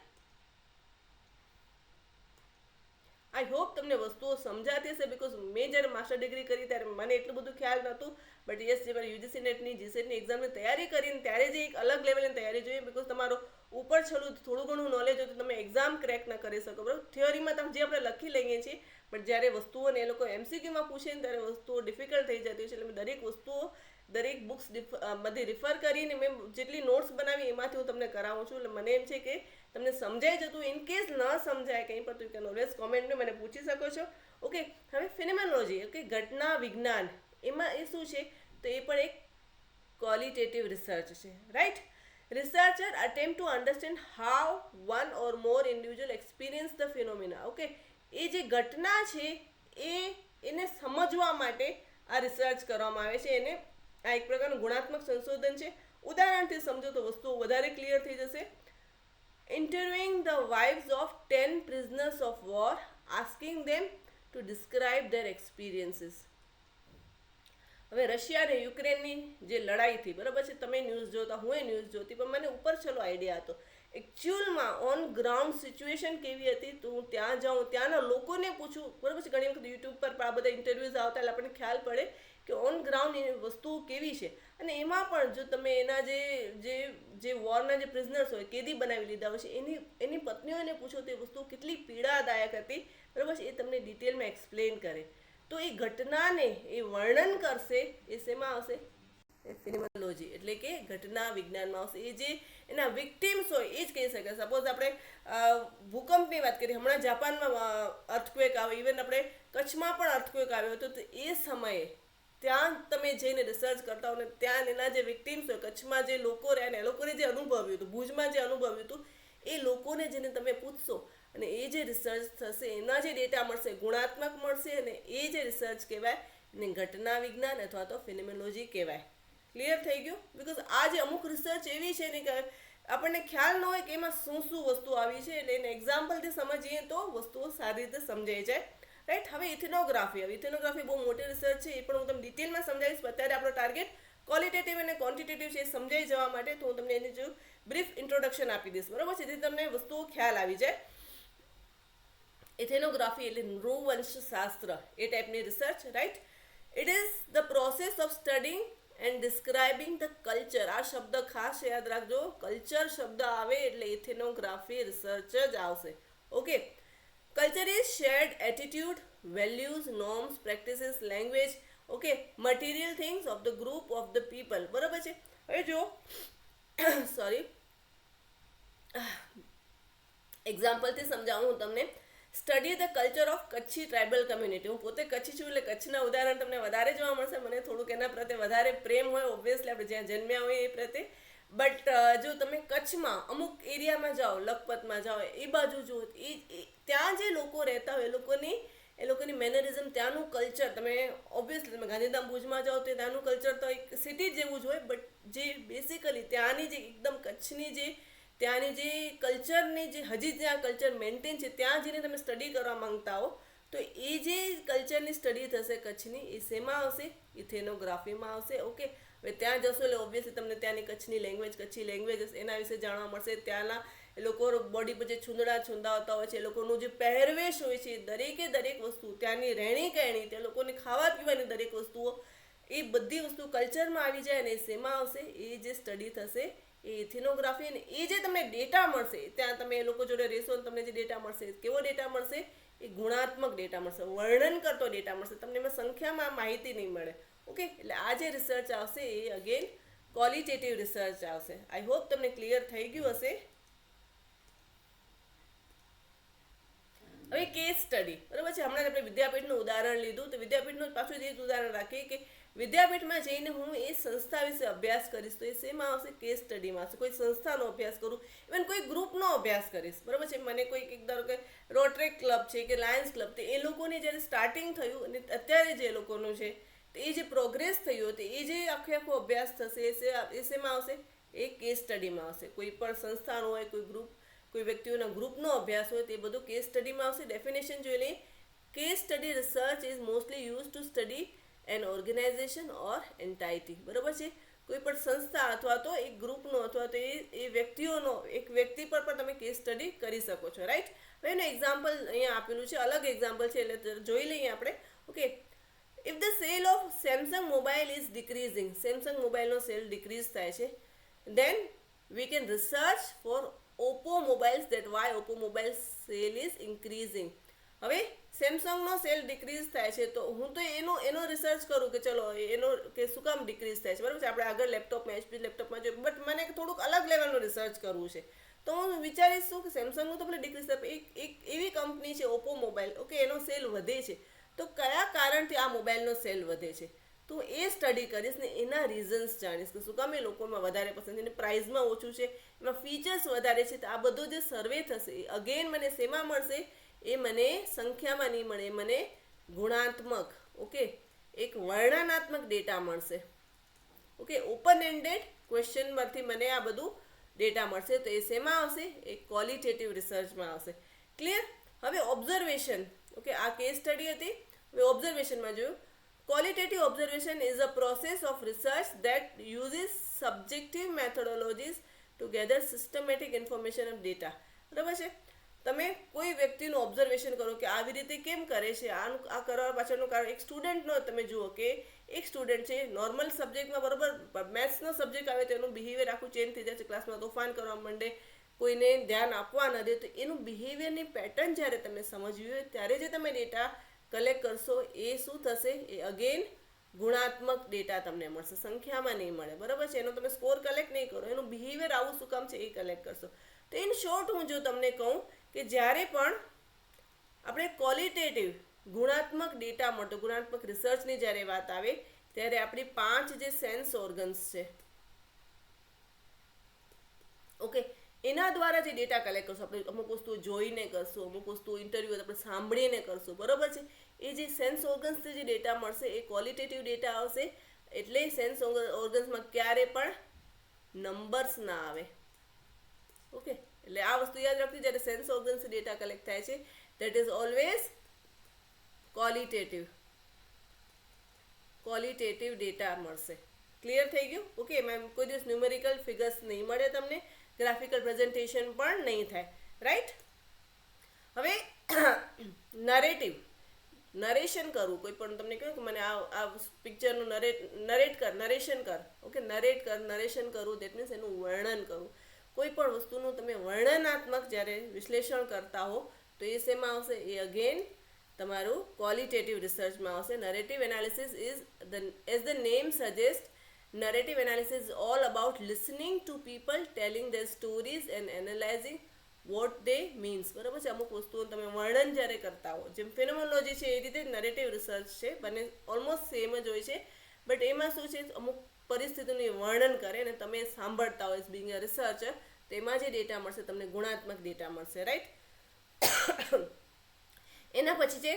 આઈ હોપ તમને વસ્તુઓ સમજાતી હશે. બિકોઝ મેં જ્યારે માસ્ટર ડિગ્રી કરી ત્યારે મને એટલું બધું ખ્યાલ નહોતું. બટ યસ, જે મારે યુજીસી નેટની જીસેટની એક્ઝામની તૈયારી કરીને ત્યારે જે એક અલગ લેવલની તૈયારી જોઈએ. બિકોઝ તમારો ઉપર છેલ્લું થોડું ઘણું નોલેજ હોય તો તમે એક્ઝામ ક્રેક ન કરી શકો, બરાબર. થિયરીમાં તમે જે આપણે લખી લઈએ છીએ, બટ જ્યારે વસ્તુઓને એ લોકો એમસીક્યુમાં પૂછે ને ત્યારે વસ્તુઓ ડિફિકલ્ટ થઈ જતી હોય છે. એટલે મેં દરેક વસ્તુઓ દરેક બુક્સ બધી રિફર કરીને મેં જેટલી નોટ્સ બનાવી એમાંથી હું તમને કરાવું છું. એટલે મને એમ છે કે તમને સમજાઈ જતું. ઇન કેસ ન સમજાય કંઈ પણ તો યુ કેન ઓલવેઝ કોમેન્ટમાં મને પૂછી શકો છો. ઓકે, હવે ફિનોમેનોલોજી, ઓકે, ઘટના વિજ્ઞાન, એમાં એ શું છે? તો એ પણ એક ક્વોલિટેટિવ રિસર્ચ છે, right. Researcher attempt to understand how one or more individual experience the phenomena. Okay, એ જે ઘટના છે એને સમજવા માટે આ રિસર્ચ કરવામાં આવે છે. એને આ એક પ્રકારનું ગુણાત્મક સંશોધન છે. ઉદાહરણથી સમજો તો વસ્તુઓ વધારે ક્લિયર થઈ જશે. Interviewing the wives of 10 prisoners of war asking them to describe their experiences. હવે રશિયા અને યુક્રેનની જે લડાઈ થઈ, બરાબર છે, તમે ન્યૂઝ જોતા, હું એ ન્યૂઝ જોતી, પણ મને ઉપર છેલ્લો આઈડિયા હતો. એકચ્યુઅલમાં ઓન ગ્રાઉન્ડ સિચ્યુએશન કેવી હતી તો હું ત્યાં જાઉં, ત્યાંના લોકોને પૂછું, બરાબર છે. ઘણી વખત યુટ્યુબ પર આ બધા ઇન્ટરવ્યૂઝ આવતા એટલે આપણને ખ્યાલ પડે કે ઓન ગ્રાઉન્ડ એ વસ્તુઓ કેવી છે. અને એમાં પણ જો તમે એના જે વોરના જે પ્રિઝનર્સ હોય, કેદી બનાવી લીધા હોય છે, એની પત્નીઓને પૂછો તો એ વસ્તુ કેટલી પીડાદાયક હતી, બરાબર છે, એ તમને ડિટેલમાં એક્સપ્લેન કરે. તો એ ઘટનાને એ વર્ણન કરશે, એ શેમાં આવશે? એ ફિનોમેનોલોજી એટલે કે ઘટના વિજ્ઞાનમાં આવશે. એ જે એના વિક્ટિમ્સ હોય એ જ કહી શકે. સપોઝ આપણે ભૂકંપની વાત કરીએ, હમણાં જાપાનમાં અર્થક્વેક આવે, ઇવન આપણે કચ્છમાં પણ અર્થક્વેક આવ્યો હતો, તો એ સમયે ત્યાં તમે જઈને રિસર્ચ કરતા હો ને ત્યાં એના જે વિક્ટિમ્સ હોય, કચ્છમાં જે લોકો રહ્યા ને એ લોકોને જે અનુભવ્યું હતું, ભુજમાં જે અનુભવ્યું હતું, એ લોકોને જેને તમે પૂછશો અને એ જે રિસર્ચ થશે, એના જે ડેટા મળશે, ગુણાત્મક મળશે, અને એ જે રિસર્ચ કહેવાય એને ઘટના વિજ્ઞાન અથવા તો ફિનોમેનોલોજી કહેવાય. ક્લિયર થઈ ગયું? બિકોઝ આ જે અમુક રિસર્ચ એવી છે ને કે આપણને ખ્યાલ ન હોય કે એમાં શું શું વસ્તુ આવી છે, એટલે એને એક્ઝામ્પલથી સમજીએ તો વસ્તુઓ સારી રીતે સમજાઈ જાય. રાઈટ. હવે ઇથેનોગ્રાફી. હવે ઇથેનોગ્રાફી બહુ મોટી રિસર્ચ છે, એ પણ હું તમને ડિટેલમાં સમજાવીશ. અત્યારે આપણો ટાર્ગેટ ક્વોલિટેટિવ અને ક્વોન્ટિટેટિવ છે, એ સમજાઈ જવા માટે તો હું તમને એની જો બ્રીફ ઇન્ટ્રોડક્શન આપી દઈશ, બરાબર છે, જેથી તમને વસ્તુઓ ખ્યાલ આવી જાય. ઇથેનોગ્રાફી એટલે નૃવંશ શાસ્ત્ર, એ ટાઈપની research. Right. It is the process of studying and describing the culture. આ શબ્દ ખાસ યાદ રાખજો. કલ્ચર શબ્દ આવે એટલે ઇથેનોગ્રાફી રિસર્ચ જ આવશે. Okay. Culture is shared attitude, values, norms, practices, language, okay, material things of the group of the people. બરાબર છે. હવે જો સોરી, એક્ઝામ્પલથી સમજાવું હું તમને. Study the culture of Kutchi tribal community. હું પોતે કચ્છી છું એટલે કચ્છના ઉદાહરણ તમને વધારે જોવા મળશે. મને થોડુંક એના પ્રત્યે વધારે પ્રેમ હોય, ઓબ્વિયસલી આપણે જ્યાં જન્મ્યા હોય એ પ્રત્યે. બટ જો તમે કચ્છમાં અમુક એરિયામાં જાઓ, લખપતમાં જાઓ, એ બાજુ જુઓ, ત્યાં જે લોકો રહેતા હોય એ લોકોની મેનરિઝમ, ત્યાંનું કલ્ચર, તમે ઓબ્વિયસલી તમે ગાંધીધામ ભુજમાં જાઓ તો ત્યાંનું કલ્ચર તો એક સિટી જેવું જ હોય, બટ જે બેસિકલી ત્યાંની જે એકદમ કચ્છની જે ત્યાંની જે કલ્ચરની જે હજી ત્યાં કલ્ચર મેન્ટેન છે, ત્યાં જઈને તમે સ્ટડી કરવા માંગતા હો તો એ જે કલ્ચરની સ્ટડી થશે કચ્છની, એ શેમાં આવશે? ઇથેનોગ્રાફીમાં આવશે. ઓકે. હવે ત્યાં જશો એટલે ઓબ્વિયસલી તમને ત્યાંની કચ્છની લેંગ્વેજ, કચ્છી લેંગ્વેજ એના વિશે જાણવા મળશે. ત્યાંના એ લોકો બોડી પર જે છૂંદાવતા હોય છે, એ લોકોનું જે પહેરવેશ હોય છે, દરેકે દરેક વસ્તુ, ત્યાંની રહેણી કહેણી, તે લોકોની ખાવા પીવાની દરેક વસ્તુઓ, એ બધી વસ્તુ કલ્ચરમાં આવી જાય અને એ શેમાં આવશે? એ જે સ્ટડી થશે એ ઇથેનોગ્રાફી. અને એ જે તમને ડેટા મળશે, ત્યાં તમે એ લોકો જોડે રહેશો અને તમને જે ડેટા મળશે, કેવો ડેટા મળશે? એ ગુણાત્મક ડેટા મળશે, વર્ણન કરતો ડેટા મળશે. તમને એમાં સંખ્યામાં માહિતી નહીં મળે. ઓકે. એટલે આ જે રિસર્ચ આવશે એ અગેન ક્વોલિટેટિવ રિસર્ચ આવશે. આઈ હોપ તમને ક્લિયર થઈ ગયું હશે. હવે કેસ સ્ટડી, બરાબર છે. હમણાં આપણે વિદ્યાપીઠનું ઉદાહરણ લીધું, તો વિદ્યાપીઠનું પાછું એ જ ઉદાહરણ રાખીએ કે વિદ્યાપીઠમાં જઈને હું એ સંસ્થા વિશે અભ્યાસ કરીશ તો એ શેમાં આવશે? કેસ સ્ટડીમાં આવશે. કોઈ સંસ્થાનો અભ્યાસ કરું, ઇવન કોઈ ગ્રુપનો અભ્યાસ કરીશ, બરાબર છે. મને કોઈ એક ધારો કે રોટરી ક્લબ છે કે લાયન્સ ક્લબ, તો એ લોકોની જ્યારે સ્ટાર્ટિંગ થયું અને અત્યારે જે લોકોનું છે, તો એ જે પ્રોગ્રેસ થયું હતું, એ જે આખો અભ્યાસ થશે એ શેમાં આવશે? એ કેસ સ્ટડીમાં આવશે. કોઈ પણ સંસ્થાનો હોય, કોઈ ગ્રુપ, કોઈ વ્યક્તિઓના ગ્રુપનો અભ્યાસ હોય, તે બધું કેસ સ્ટડીમાં આવશે. ડેફિનેશન જોઈ લઈએ. Case study research is mostly use to study an organisation or entity. બરાબર છે. કોઈ પણ સંસ્થા અથવા તો એક ગ્રુપનો અથવા તો એ વ્યક્તિઓનો, એક વ્યક્તિ પર પણ તમે કેસ સ્ટડી કરી શકો છો. રાઈટ. હવે એનું એક્ઝામ્પલ અહીંયા આપેલું છે, અલગ એક્ઝામ્પલ છે એટલે જોઈ લઈએ આપણે. Okay. If the sale of Samsung mobile is decreasing, Samsung મોબાઈલનો સેલ ડિક્રીઝ થાય છે, then we can research for Oppo mobiles that why Oppo mobile sale is increasing. હવે સેમસંગનો સેલ ડિક્રીઝ થાય છે તો હું તો એનો રિસર્ચ કરું કે ચલો એનો કે શું કામ ડિક્રીઝ થાય છે, બરાબર છે. આપણે આગળ લેપટોપમાં, HP લેપટોપમાં જોયું, બટ મને થોડુંક અલગ લેવલનું રિસર્ચ કરવું છે, તો હું વિચારીશ શું કે સેમસંગનું તો ભલે ડિક્રીઝ થાય, એક એવી કંપની છે ઓપ્પો મોબાઈલ, ઓકે, એનો સેલ વધે છે, તો કયા કારણથી આ મોબાઈલનો સેલ વધે છે, તો એ સ્ટડી કરીશ ને એના રીઝન્સ જાણીશ કે શું કામ એ લોકોમાં વધારે પસંદ છે, એને પ્રાઇઝમાં ઓછું છે, એમાં ફીચર્સ વધારે છે. તો આ બધો જે સર્વે થશે એ અગેન મને શેમાં મળશે? એ મને સંખ્યામાં નહીં મળે, મને ગુણાત્મક, ઓકે, એક વર્ણનાત્મક ડેટા મળશે. ઓકે. ઓપન એન્ડેડ ક્વેશ્ચનમાંથી મને આ બધું ડેટા મળશે. તો એ શેમાં આવશે? એ ક્વોલિટેટિવ રિસર્ચમાં આવશે. ક્લિયર? હવે ઓબ્ઝર્વેશન, ઓકે, આ કેસ સ્ટડી હતી. હવે ઓબ્ઝર્વેશનમાં જોયું, qualitative observation is a process of research that uses subjective methodologies to gather systematic information of data. બરાબર છે. તમે કોઈ વ્યક્તિનું ઓબ્ઝર્વેશન કરો કે આવી રીતે કેમ કરે છે, આ કરવા પાછળનું કારણ. એક સ્ટુડન્ટનો તમે જુઓ કે એક સ્ટુડન્ટ છે નોર્મલ સબ્જેક્ટમાં, બરાબર, મેથ્સનો સબ્જેક્ટ આવે તો એનું બિહેવિયર આખું ચેન્જ થઈ જાય છે, ક્લાસમાં તોફાન કરવા માંડે, કોઈને ધ્યાન આપવા ન દે. તો એનું બિહેવિયરની પેટર્ન જ્યારે તમે સમજવી હોય ત્યારે જે તમે ડેટા કલેક્ટ કરશો એ શું થશે, એ અગેન ગુણાત્મક ડેટા તમને મળશે, સંખ્યામાં નહીં મળે. બરાબર છે. એનો તમે સ્કોર કલેક્ટ નહીં કરો, એનું બિહેવિયર આવું શું કામ છે એ કલેક્ટ કરશો. તો ઇન શોર્ટ હું જો તમને કહું કે જ્યારે પણ આપણે ક્વોલિટેટિવ ગુણાત્મક ડેટા મળતો, ગુણાત્મક રિસર્ચની જ્યારે વાત આવે ત્યારે આપણી 5 જે સેન્સ ઓર્ગન્સ છે, ઓકે, એના દ્વારા જે ડેટા કલેક્ટ કરશું, આપણે અમુક વસ્તુઓ જોઈને કરશું, અમુક વસ્તુઓ ઇન્ટરવ્યૂ આપણે સાંભળીને કરશું, બરાબર છે. એ જે સેન્સ ઓર્ગન્સથી જે ડેટા મળશે એ ક્વોલિટેટિવ ડેટા આવશે. એટલે સેન્સ ઓર્ગન્સમાં ક્યારે પણ નંબર્સ ના આવે, ઓકે. એટલે આ વસ્તુ યાદ રાખવી, જ્યારે સેન્સ ઓર્ગન્સથી ડેટા કલેક્ટ થાય છે that is always qualitative data મળશે. ક્લિયર થઈ ગયું? ઓકે. એમાં કોઈ દિવસ ન્યુમેરિકલ ફિગર્સ નહીં મળે તમને, ગ્રાફિકલ પ્રેઝન્ટેશન પણ નહીં થાય, રાઈટ. હવે નરેશન કરવું, કોઈ પણ તમને કહ્યું કે મને આ પિક્ચરનું નરેશન કર, ઓકે, નરેશન કરવું, દેટ મીન્સ એનું વર્ણન કરવું. કોઈ પણ વસ્તુનું તમે વર્ણનાત્મક જ્યારે વિશ્લેષણ કરતા હો તો એ શેમાં આવશે, એ અગેન તમારું ક્વોલિટેટિવ રિસર્ચમાં આવશે. Narrative analysis is as the name suggest, narrative analysis is all about listening to people telling their stories and analyzing what they means. બરાબર છે. અમુક વસ્તુઓ તમે વર્ણન જ્યારે કરતા હો, જેમ ફેનોમેનોલોજી છે એ રીતે નરેટિવ રિસર્ચ છે, બંને ઓલમોસ્ટ સેમ જ હોય છે. બટ એમાં શું છે, અમુક પરિસ્થિતિનું વર્ણન કરે અને તમે સાંભળતા હોય બિંગ અ રિસર્ચર, તો એમાં જે ડેટા મળશે તમને ગુણાત્મક ડેટા મળશે, રાઈટ. એના પછી છે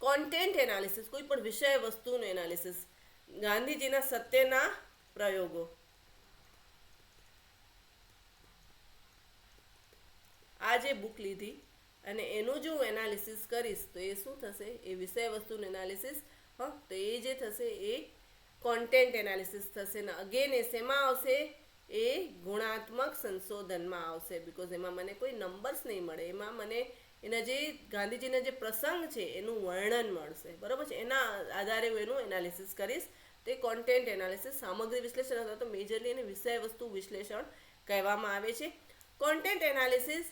કોન્ટેન્ટ એનાલિસિસ, કોઈ પણ વિષય વસ્તુનું એનાલિસિસ. ગાંધીજીના સત્યના પ્રયોગો, આ જે બુક લીધી અને એનું જો હું એનાલિસિસ કરીશ તો એ શું થશે, એ વિષય વસ્તુનું એનાલિસિસ. તો એ જે થશે એ કોન્ટેન્ટ એનાલિસિસ થશે ને અગેન એ શેમાં આવશે, એ ગુણાત્મક સંશોધનમાં આવશે. બિકોઝ એમાં મને કોઈ નંબર્સ નહીં મળે, એમાં મને એના જે ગાંધીજીના જે પ્રસંગ છે એનું વર્ણન મળશે, બરાબર છે. એના આધારે હું એનું એનાલિસિસ કરીશ. તે કોન્ટેન્ટ એનાલિસિસ, સામગ્રી વિશ્લેષણ અથવા તો મેજરલી એને વિષય વસ્તુ વિશ્લેષણ કહેવામાં આવે છે. Content analysis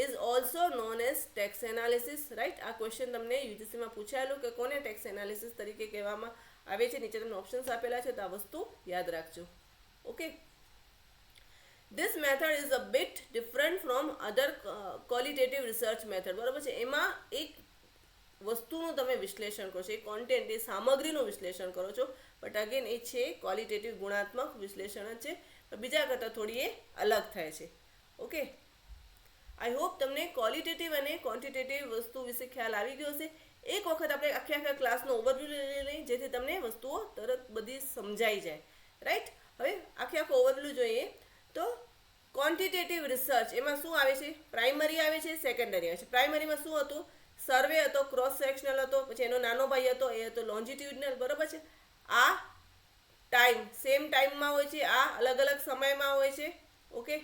is also known as text analysis, right. આ ક્વેશ્ચન તમને યુજીસીમાં પૂછાયેલું કે કોને ટેક્સ્ટ એનાલિસિસ તરીકે કહેવામાં આવે છે. નીચે તમને ઓપ્શન્સ આપેલા છે, તો આ વસ્તુ યાદ રાખજો, okay. This method is a bit different from other qualitative research method. બરાબર છે. એમાં એક વસ્તુનું તમે વિશ્લેષણ કરો છો, એ કોન્ટેન્ટ, એ સામગ્રીનું વિશ્લેષણ કરો છો. બટ અગેન એ છે ક્વોલિટેટિવ ગુણાત્મક વિશ્લેષણ જ છે, બીજા કરતાં થોડી એ અલગ થાય છે, ઓકે. આઈ હોપ તમને ક્વોલિટેટિવ અને ક્વોન્ટિટેટિવ વસ્તુ વિશે ખ્યાલ આવી ગયો હશે. એક વખત આપણે આખા ક્લાસનો ઓવરવ્યૂ લઈ, જેથી તમને વસ્તુઓ તરત બધી સમજાઈ જાય, રાઈટ. હવે આખો ઓવરવ્યૂ જોઈએ તો ક્વોન્ટિટેટિવ રિસર્ચ એમાં શું આવે છે, પ્રાઇમરી આવે છે, સેકન્ડરી આવે છે. પ્રાઇમરીમાં શું હતું, સર્વે હતો, ક્રોસ સેક્શનલ હતો, પછી એનો નાનો ભાઈ હતો એ હતો લોન્જિટ્યુડનલ, બરાબર છે. આ ટાઈમ સેમ ટાઈમમાં હોય છે, આ અલગ અલગ સમયમાં હોય છે, ઓકે.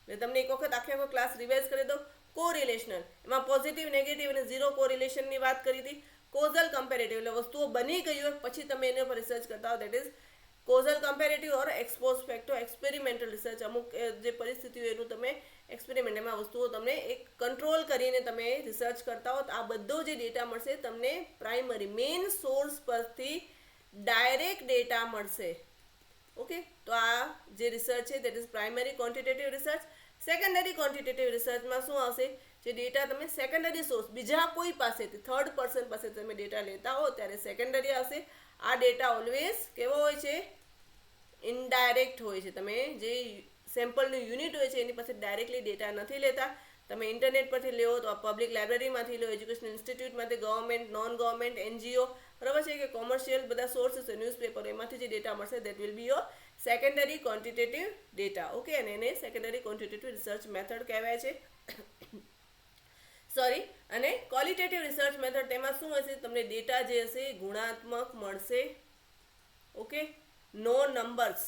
મેં તમને એક વખત આખો ક્લાસ રિવાઇઝ કરી દો. કોરિલેશનલ, એમાં પોઝિટિવ, નેગેટિવ અને ઝીરો કોરિલેશનની વાત કરી હતી. કોઝલ કમ્પેરેટિવ, એટલે વસ્તુઓ બની ગઈ હોય પછી તમે એના પર રિસર્ચ કરતા હો, that is causal comparative or ex post facto experimental research. અમુક જે પરિસ્થિતિ હોય એનું તમે એક્સપેરિમેન્ટ, એમાં વસ્તુઓ તમને એક કંટ્રોલ કરીને તમે રિસર્ચ કરતા હો. તો આ બધો જે ડેટા મળશે તમને પ્રાઇમરી મેઇન સોર્સ પરથી ડાયરેક્ટ ડેટા મળશે, ઓકે. તો આ જે રિસર્ચ છે that is primary quantitative research. Secondary quantitative રિસર્ચમાં શું આવશે, જે ડેટા તમે સેકન્ડરી સોર્સ, બીજા કોઈ પાસેથી, થર્ડ પર્સન પાસે તમે ડેટા લેતા હો ત્યારે સેકન્ડરી આવશે. આ ડેટા ઓલવેઝ કેવો હોય છે, ઇનડાયરેક્ટ હોય છે. તમે જે સેમ્પલનું યુનિટ હોય છે એની પાસે ડાયરેક્ટલી ડેટા નથી લેતા. તમે ઇન્ટરનેટ પરથી લો, તો પબ્લિક લાઇબ્રેરીમાંથી લો, એજ્યુકેશન ઇન્સ્ટિટ્યૂટમાંથી, ગવર્મેન્ટ, નોન ગવર્મેન્ટ, NGO, બરાબર છે, કે કોમર્શિયલ બધા સોર્સિસ, ન્યૂઝપેપર, એમાંથી જે ડેટા મળશે that will be your secondary quantitative data, okay. અને એને સેકન્ડરી ક્વોન્ટિટેટિવ રિસર્ચ મેથડ કહેવાય છે. સોરી, અને ક્વોલિટેટિવ રિસર્ચ મેથડ તેમાં શું હશે, તમને ડેટા જે હશે એ ગુણાત્મક મળશે. ઓકે, નો નંબર્સ,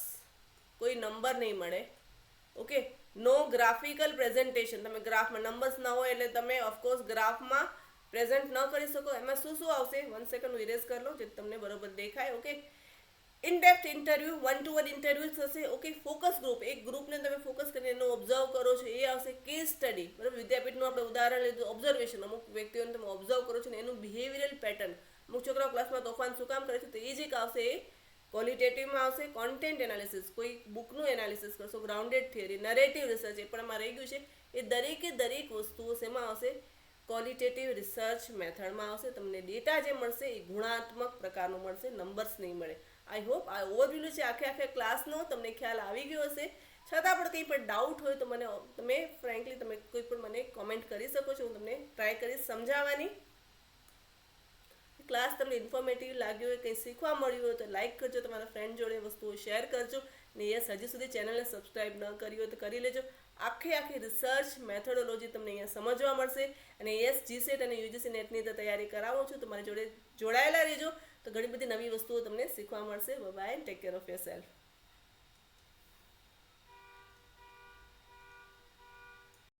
કોઈ નંબર નહીં મળે. ઓકે, નો ગ્રાફિકલ પ્રેઝન્ટેશન, તમે ગ્રાફમાં નંબર્સ ના હોય એટલે તમે ઓફકોર્સ ગ્રાફમાં પ્રેઝન્ટ ન કરી શકો. એમાં શું શું આવશે, 1 સેકન્ડ હું ઇરેઝ કરી લઉં જે તમને બરોબર દેખાય. Okay, in depth interview, 1-to-1 interview થશે. ઓકે, ફોકસ ગ્રુપ, એક ગ્રુપને તમે ફોકસ કરીને એનો ઓબ્ઝર્વ કરો છો એ આવશે. કેસ સ્ટડી, બરાબર, વિદ્યાપીઠનું આપણે ઉદાહરણ લીધું. ઓબ્ઝર્વેશન, અમુક વ્યક્તિઓને તમે ઓબ્ઝર્વ કરો છો ને એનું બિહેવિયરલ પેટર્ન, અમુક છોકરાઓ ક્લાસમાં તોફાન શું કામ કરે છે તો એ જ એક આવશે. એ ક્વોલિટેટિવમાં આવશે. કોન્ટેન્ટ એનાલિસિસ, કોઈ બુકનું એનાલિસિસ કરશો. ગ્રાઉન્ડેડ થિયરી, નરેટિવ રિસર્ચ એ પણ એમાં રહી ગયું છે. એ દરેકે દરેક વસ્તુઓ શેમાં આવશે, ક્વોલિટેટિવ રિસર્ચ મેથડમાં આવશે. તમને ડેટા જે મળશે એ ગુણાત્મક પ્રકારનું મળશે, નંબર્સ નહીં મળે. આઈ હોપ આ ઓવરવ્યુ છે આખે ક્લાસનો તમને ખ્યાલ આવી ગયો હશે. છતાં પણ કંઈ પણ ડાઉટ હોય તો મને તમે ફ્રેન્કલી તમે કોઈ પણ મને કોમેન્ટ કરી શકો છો. હું તમને ટ્રાય કરીશ સમજાવવાની. ક્લાસ તમને ઇન્ફોર્મેટિવ લાગ્યો હોય, કંઈ શીખવા મળ્યું હોય તો લાઇક કરજો, તમારા ફ્રેન્ડ જોડે વસ્તુઓ શેર કરજો. અને યસ, હજી સુધી ચેનલને સબસ્ક્રાઈબ ન કરી હોય તો કરી લેજો. આખી રિસર્ચ મેથોડોલોજી તમને અહીંયા સમજવા મળશે. અને યસ, જીસેટ અને યુજીસી નેટની તો તૈયારી કરાવું છું, તમારી જોડે જોડાયેલા રહેજો તો ઘણી બધી નવી વસ્તુઓ તમને શીખવા મળશે. Bye, take care of yourself.